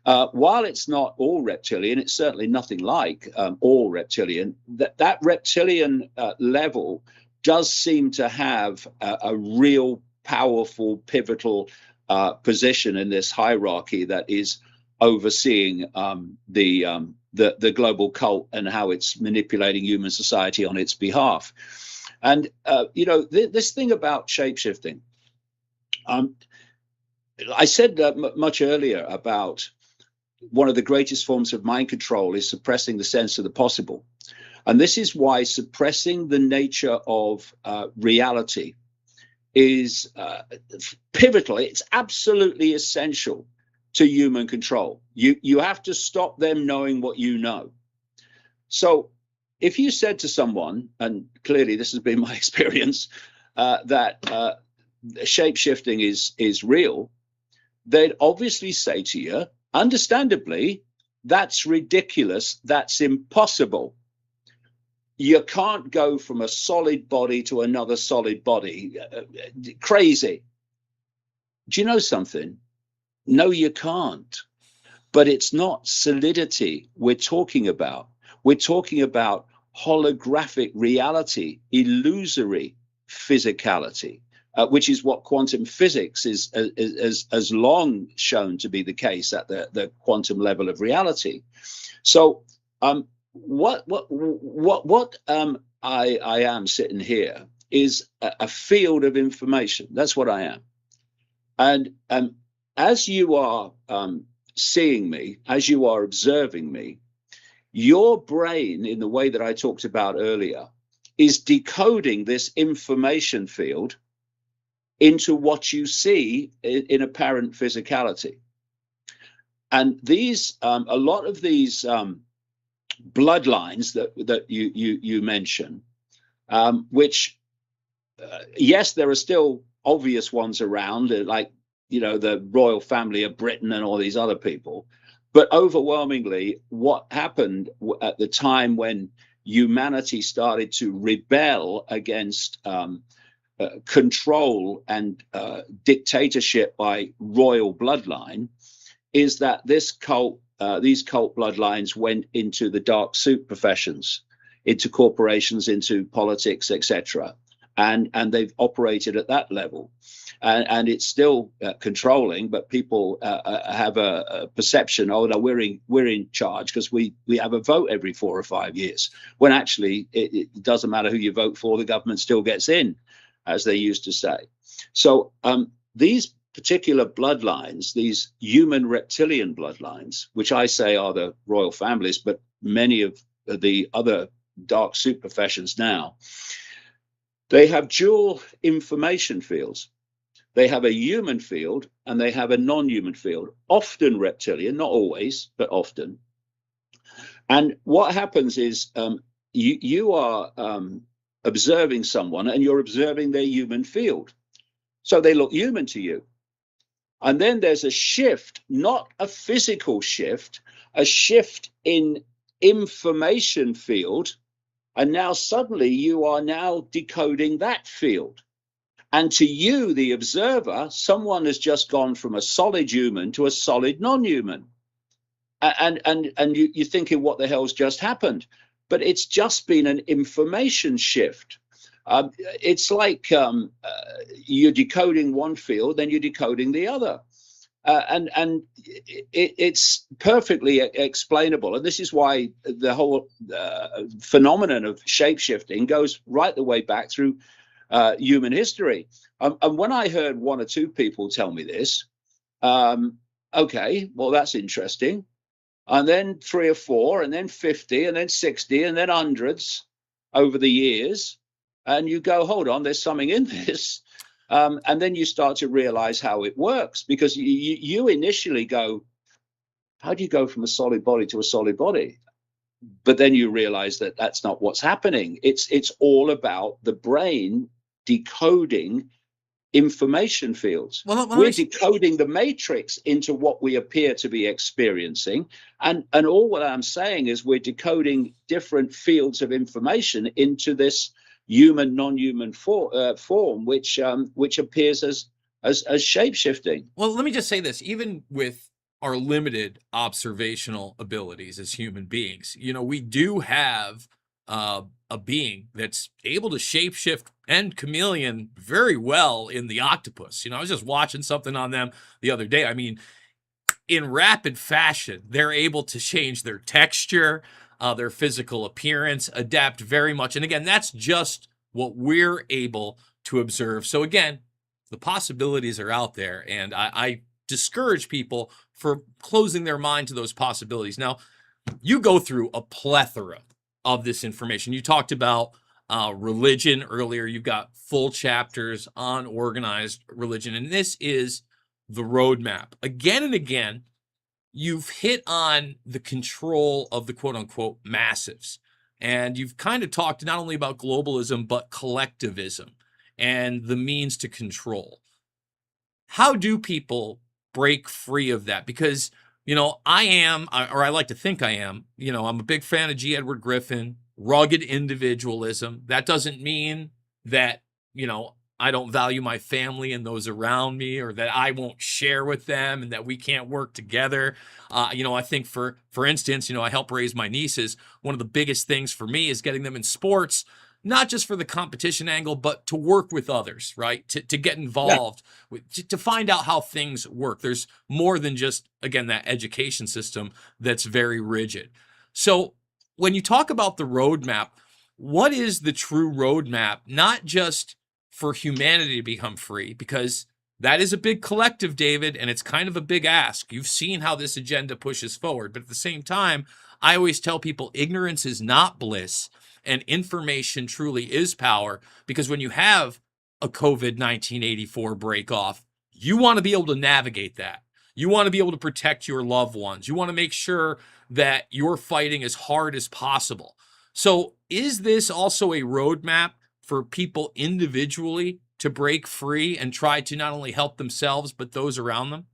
while it's not all reptilian, it's certainly nothing like all reptilian. That reptilian level does seem to have a real powerful, pivotal position in this hierarchy that is overseeing the global cult and how it's manipulating human society on its behalf. And this thing about shapeshifting, I said much earlier about one of the greatest forms of mind control is suppressing the sense of the possible. And this is why suppressing the nature of reality is pivotal. It's absolutely essential to human control. You have to stop them knowing what you know. So if you said to someone, and clearly this has been my experience, that shape-shifting is real, they'd obviously say to you, understandably, that's ridiculous, that's impossible. You can't go from a solid body to another solid body. Crazy. Do you know something? No, you can't. But it's not solidity we're talking about. We're talking about holographic reality, illusory physicality, which is what quantum physics has long shown to be the case at the quantum level of reality. So what I am sitting here is a field of information. That's what I am. And as you are seeing me, as you are observing me, your brain, in the way that I talked about earlier, is decoding this information field into what you see in apparent physicality. And these, a lot of these bloodlines that you mention, which, yes, there are still obvious ones around, like, you know, the royal family of Britain and all these other people. But overwhelmingly, what happened at the time when humanity started to rebel against control and dictatorship by royal bloodline is that this cult, these cult bloodlines went into the dark suit professions, into corporations, into politics, etc. And they've operated at that level. And it's still controlling, but people have a perception, oh no, we're in charge because we have a vote every 4 or 5 years. When actually it doesn't matter who you vote for, the government still gets in, as they used to say. So these particular bloodlines, these human reptilian bloodlines, which I say are the royal families, but many of the other dark suit professions now, they have dual information fields. They have a human field and they have a non-human field, often reptilian, not always, but often. And what happens is you are observing someone and you're observing their human field. So they look human to you. And then there's a shift, not a physical shift, a shift in information field. And now suddenly you are now decoding that field. And to you, the observer, someone has just gone from a solid human to a solid non-human. And you're thinking, what the hell's just happened? But it's just been an information shift. It's like you're decoding one field, then you're decoding the other. And it's perfectly explainable. And this is why the whole phenomenon of shape-shifting goes right the way back through human history. And when I heard 1 or 2 people tell me this, okay, well, that's interesting. And then 3 or 4, and then 50, and then 60, and then hundreds over the years. And you go, hold on, there's something in this. And then you start to realize how it works, because you initially go, how do you go from a solid body to a solid body? But then you realize that that's not what's happening. It's all about the brain decoding information fields. We're decoding the matrix into what we appear to be experiencing. And all what I'm saying is we're decoding different fields of information into this human, non-human form, which appears as shape-shifting. Well, let me just say this, even with our limited observational abilities as human beings, you know, we do have a being that's able to shapeshift and chameleon very well in the octopus. You know, I was just watching something on them the other day. I mean, in rapid fashion, they're able to change their texture, their physical appearance, adapt very much. And again, that's just what we're able to observe. So again, the possibilities are out there, and I discourage people for closing their mind to those possibilities. Now, you go through a plethora of this information. You talked about religion earlier. You've got full chapters on organized religion, and this is the roadmap. Again and again, you've hit on the control of the quote-unquote massives, and you've kind of talked not only about globalism, but collectivism and the means to control. How do people break free of that? Because, you know, I like to think I am, you know, I'm a big fan of G. Edward Griffin, rugged individualism. That doesn't mean that, you know, I don't value my family and those around me, or that I won't share with them and that we can't work together. You know, I think for instance, you know, I help raise my nieces. One of the biggest things for me is getting them in sports, not just for the competition angle, but to work with others, right? To get involved, to find out how things work. There's more than just, again, that education system that's very rigid. So when you talk about the roadmap, what is the true roadmap, not just for humanity to become free, because that is a big collective, David, and it's kind of a big ask. You've seen how this agenda pushes forward, but at the same time, I always tell people ignorance is not bliss and information truly is power, because when you have a COVID 1984 break off, you want to be able to navigate that. You want to be able to protect your loved ones. You want to make sure that you're fighting as hard as possible. So, is this also a roadmap for people individually to break free and try to not only help themselves, but those around them?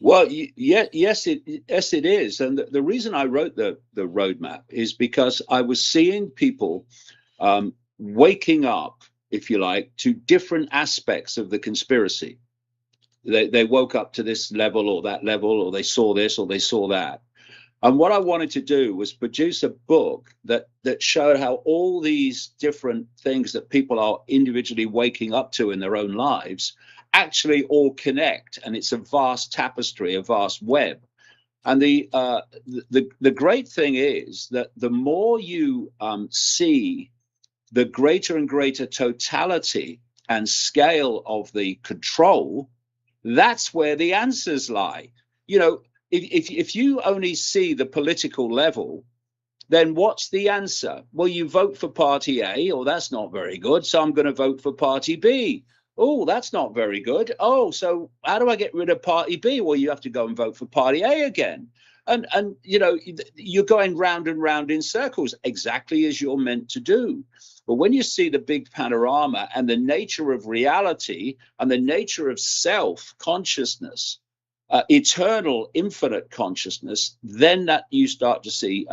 Well, yes, it is. And the reason I wrote the roadmap is because I was seeing people waking up, if you like, to different aspects of the conspiracy. They woke up to this level or that level, or they saw this or they saw that. And what I wanted to do was produce a book that showed how all these different things that people are individually waking up to in their own lives actually all connect, and it's a vast tapestry, a vast web. And the great thing is that the more you see the greater and greater totality and scale of the control, that's where the answers lie. You know, if you only see the political level, then what's the answer? Well, you vote for party A, or that's not very good, so I'm going to vote for party B. Oh, that's not very good. Oh, so how do I get rid of party B? Well, you have to go and vote for party A again. And you know, you're going round and round in circles, exactly as you're meant to do. But when you see the big panorama and the nature of reality and the nature of self-consciousness, eternal, infinite consciousness, then that you start to see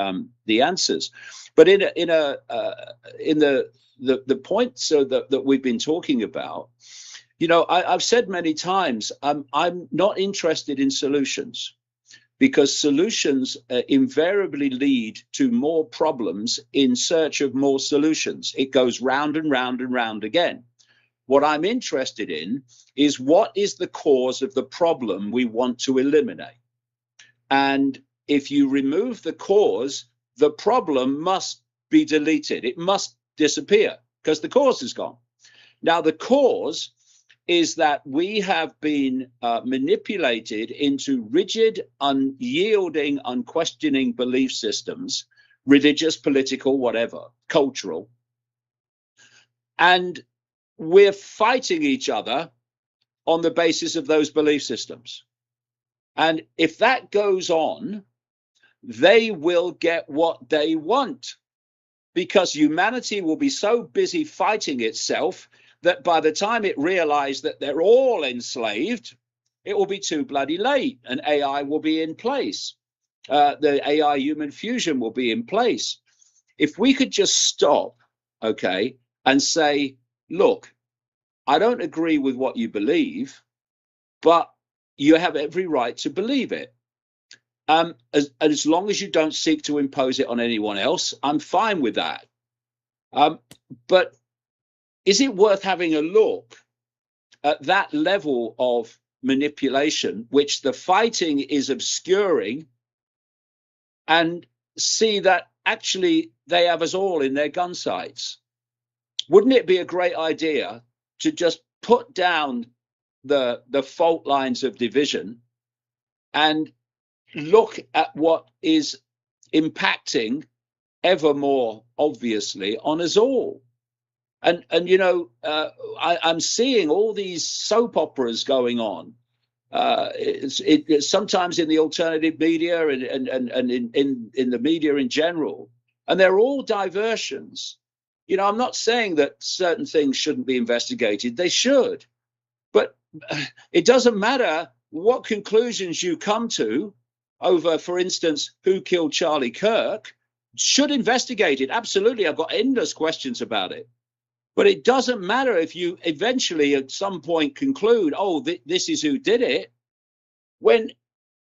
the answers. But in the point that we've been talking about, you know, I've said many times, I'm not interested in solutions, because solutions invariably lead to more problems in search of more solutions. It goes round and round and round again. What I'm interested in is what is the cause of the problem we want to eliminate. And if you remove the cause, the problem must be deleted. It must disappear because the cause is gone. Now, the cause is that we have been manipulated into rigid, unyielding, unquestioning belief systems, religious, political, whatever, cultural. And we're fighting each other on the basis of those belief systems. And if that goes on, they will get what they want, because humanity will be so busy fighting itself that by the time it realizes that they're all enslaved, it will be too bloody late, and AI will be in place. The AI human fusion will be in place. If we could just stop, okay, and say, look, I don't agree with what you believe, but you have every right to believe it. As long as you don't seek to impose it on anyone else, I'm fine with that. But is it worth having a look at that level of manipulation, which the fighting is obscuring, and see that actually they have us all in their gun sights? Wouldn't it be a great idea to just put down the fault lines of division and look at what is impacting ever more obviously on us all? And you know, I'm seeing all these soap operas going on. It's sometimes in the alternative media and in the media in general, and they're all diversions. You know, I'm not saying that certain things shouldn't be investigated. They should. But it doesn't matter what conclusions you come to over, for instance, who killed Charlie Kirk. Should investigate it. Absolutely. I've got endless questions about it. But it doesn't matter if you eventually at some point conclude, oh, this is who did it, when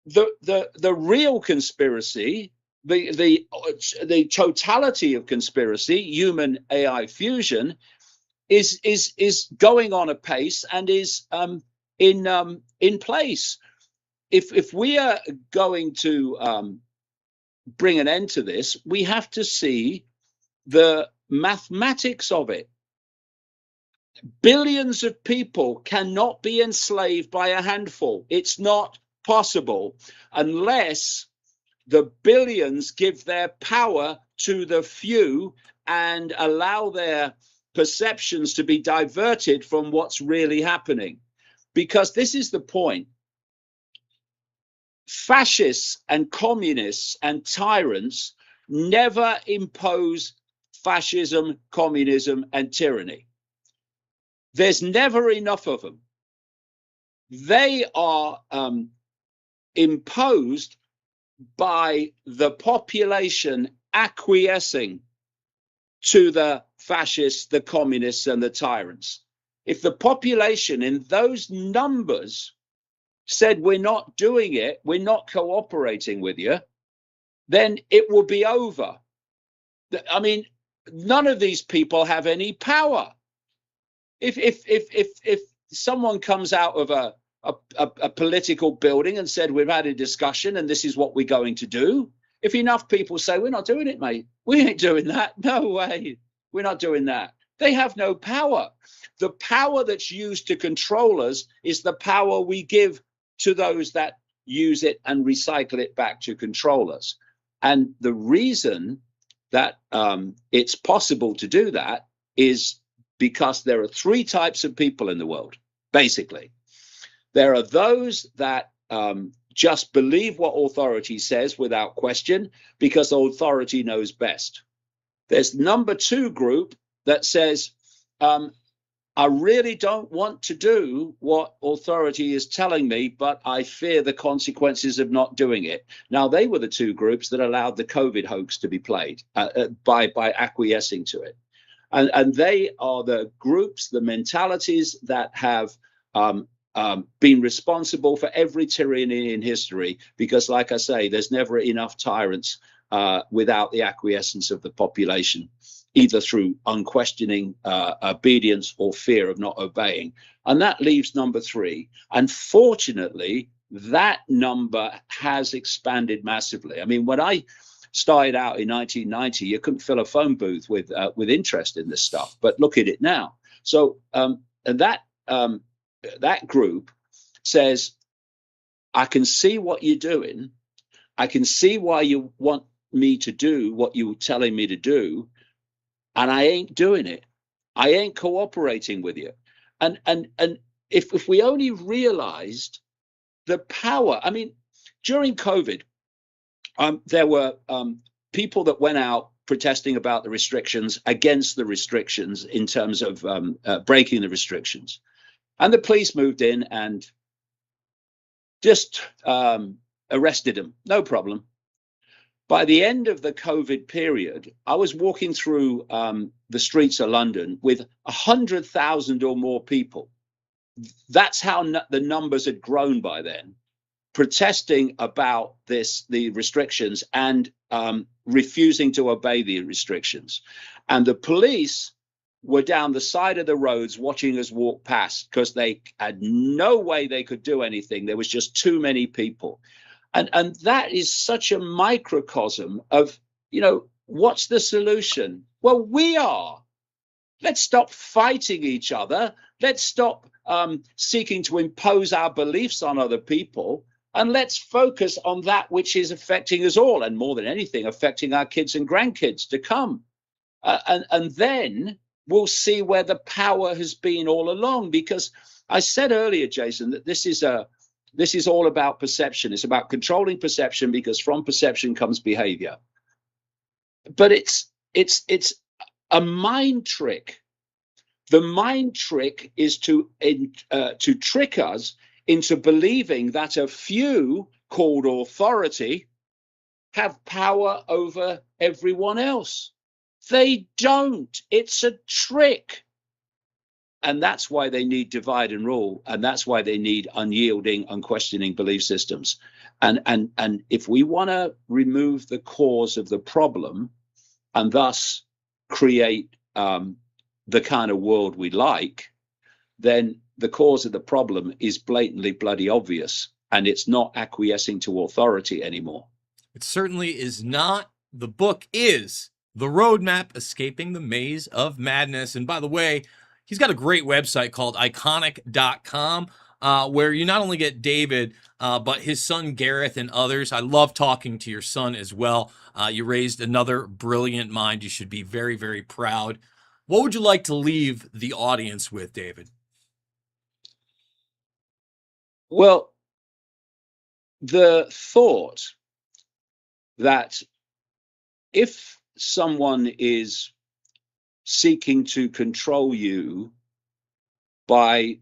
the real conspiracy, the totality of conspiracy, human AI fusion, is going on apace and is in place. If we are going to bring an end to this, we have to see the mathematics of it. Billions of people cannot be enslaved by a handful. It's not possible unless the billions give their power to the few and allow their perceptions to be diverted from what's really happening. Because this is the point. Fascists and communists and tyrants never impose fascism, communism, and tyranny. There's never enough of them. They are imposed by the population acquiescing to the fascists, the communists, and the tyrants. If the population in those numbers said, we're not doing it, we're not cooperating with you, then it will be over. I mean, none of these people have any power. If someone comes out of a political building and said, we've had a discussion and this is what we're going to do, if enough people say, we're not doing it, mate, we ain't doing that, no way, we're not doing that, they have no power. The power that's used to control us is the power we give to those that use it and recycle it back to control us. And the reason that it's possible to do that is because there are three types of people in the world, basically. There are those that just believe what authority says without question because authority knows best. There's number two group that says, I really don't want to do what authority is telling me, but I fear the consequences of not doing it. Now, they were the two groups that allowed the COVID hoax to be played by acquiescing to it. And they are the groups, the mentalities that have been responsible for every tyranny in history, because like I say, there's never enough tyrants without the acquiescence of the population, either through unquestioning obedience or fear of not obeying. And that leaves number three. Unfortunately, that number has expanded massively. I mean, when I started out in 1990, you couldn't fill a phone booth with interest in this stuff, but look at it now. So that group says, I can see what you're doing. I can see why you want me to do what you're telling me to do, and I ain't doing it. I ain't cooperating with you. And if we only realized the power, I mean, during COVID, there were people that went out protesting about the restrictions, against the restrictions in terms of breaking the restrictions. And the police moved in and just arrested them, no problem. By the end of the COVID period, I was walking through the streets of London with 100,000 or more people. That's how the numbers had grown by then, protesting about the restrictions and refusing to obey the restrictions. And the police were down the side of the roads watching us walk past because they had no way they could do anything. There was just too many people. And that is such a microcosm of, you know, what's the solution? Well, we are. Let's stop fighting each other. Let's stop seeking to impose our beliefs on other people. And let's focus on that which is affecting us all, and more than anything, affecting our kids and grandkids to come. And then we'll see where the power has been all along. Because I said earlier, Jason, that this is all about perception. It's about controlling perception, because from perception comes behavior. But it's a mind trick. The mind trick is to trick us into believing that a few called authority have power over everyone else. They don't. It's a trick. And that's why they need divide and rule. And that's why they need unyielding, unquestioning belief systems. And if we want to remove the cause of the problem and thus create the kind of world we like, then the cause of the problem is blatantly bloody obvious, and it's not acquiescing to authority anymore. It certainly is not. The book is The Roadmap, Escaping the Maze of Madness. And by the way, he's got a great website called iconic.com, where you not only get David, but his son Gareth and others. I love talking to your son as well. You raised another brilliant mind. You should be very, very proud. What would you like to leave the audience with, David? Well, the thought that if someone is seeking to control you by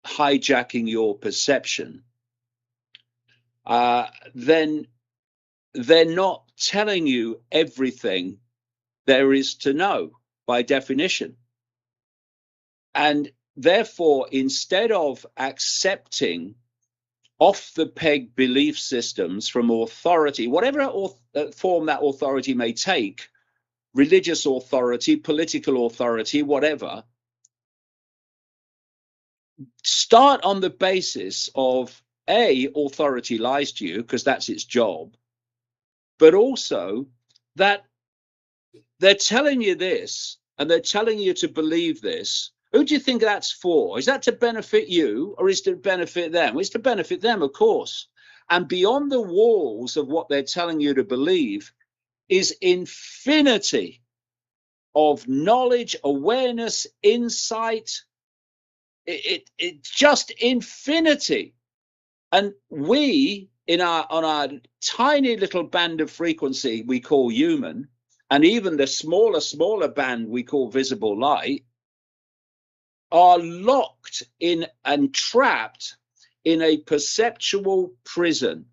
hijacking your perception, then they're not telling you everything there is to know by definition. And therefore, instead of accepting off the peg belief systems from authority, whatever form that authority may take, religious authority, political authority, whatever, start on the basis of A, authority lies to you because that's its job, but also that they're telling you this and they're telling you to believe this. Who do you think that's for? Is that to benefit you or is it to benefit them? Well, it's to benefit them, of course. And beyond the walls of what they're telling you to believe is infinity of knowledge, awareness, insight. It's just infinity. And we, on our tiny little band of frequency we call human, and even the smaller band we call visible light, are locked in and trapped in a perceptual prison.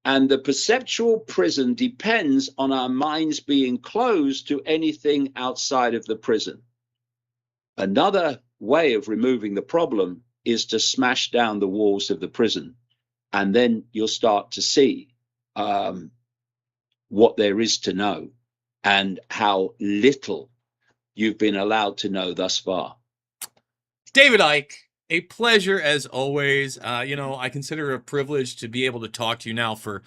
And the perceptual prison depends on our minds being closed to anything outside of the prison. Another way of removing the problem is to smash down the walls of the prison. And then you'll start to see what there is to know and how little you've been allowed to know thus far. David Icke, a pleasure as always. I consider it a privilege to be able to talk to you now for,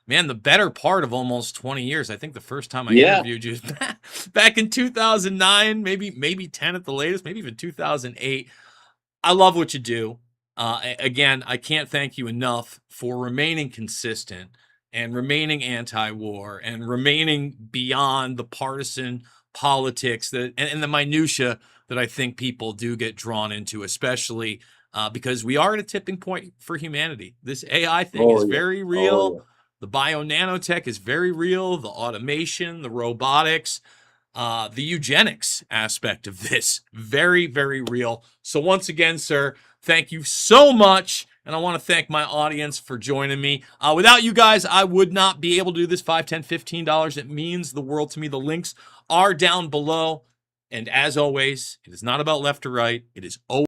man, the better part of almost 20 years. I think the first time I interviewed you was back in 2009, maybe 10 at the latest, maybe even 2008. I love what you do. Again, I can't thank you enough for remaining consistent and remaining anti-war and remaining beyond the partisan politics and the minutia that I think people do get drawn into, especially because we are at a tipping point for humanity. This AI thing is very real. The bio-nanotech is very real. The automation, the robotics, the eugenics aspect of this, very, very real. So once again, sir, thank you so much. And I want to thank my audience for joining me. Without you guys, I would not be able to do this. $5, $10, $15. It means the world to me. The links are down below. And as always, it is not about left or right. It is always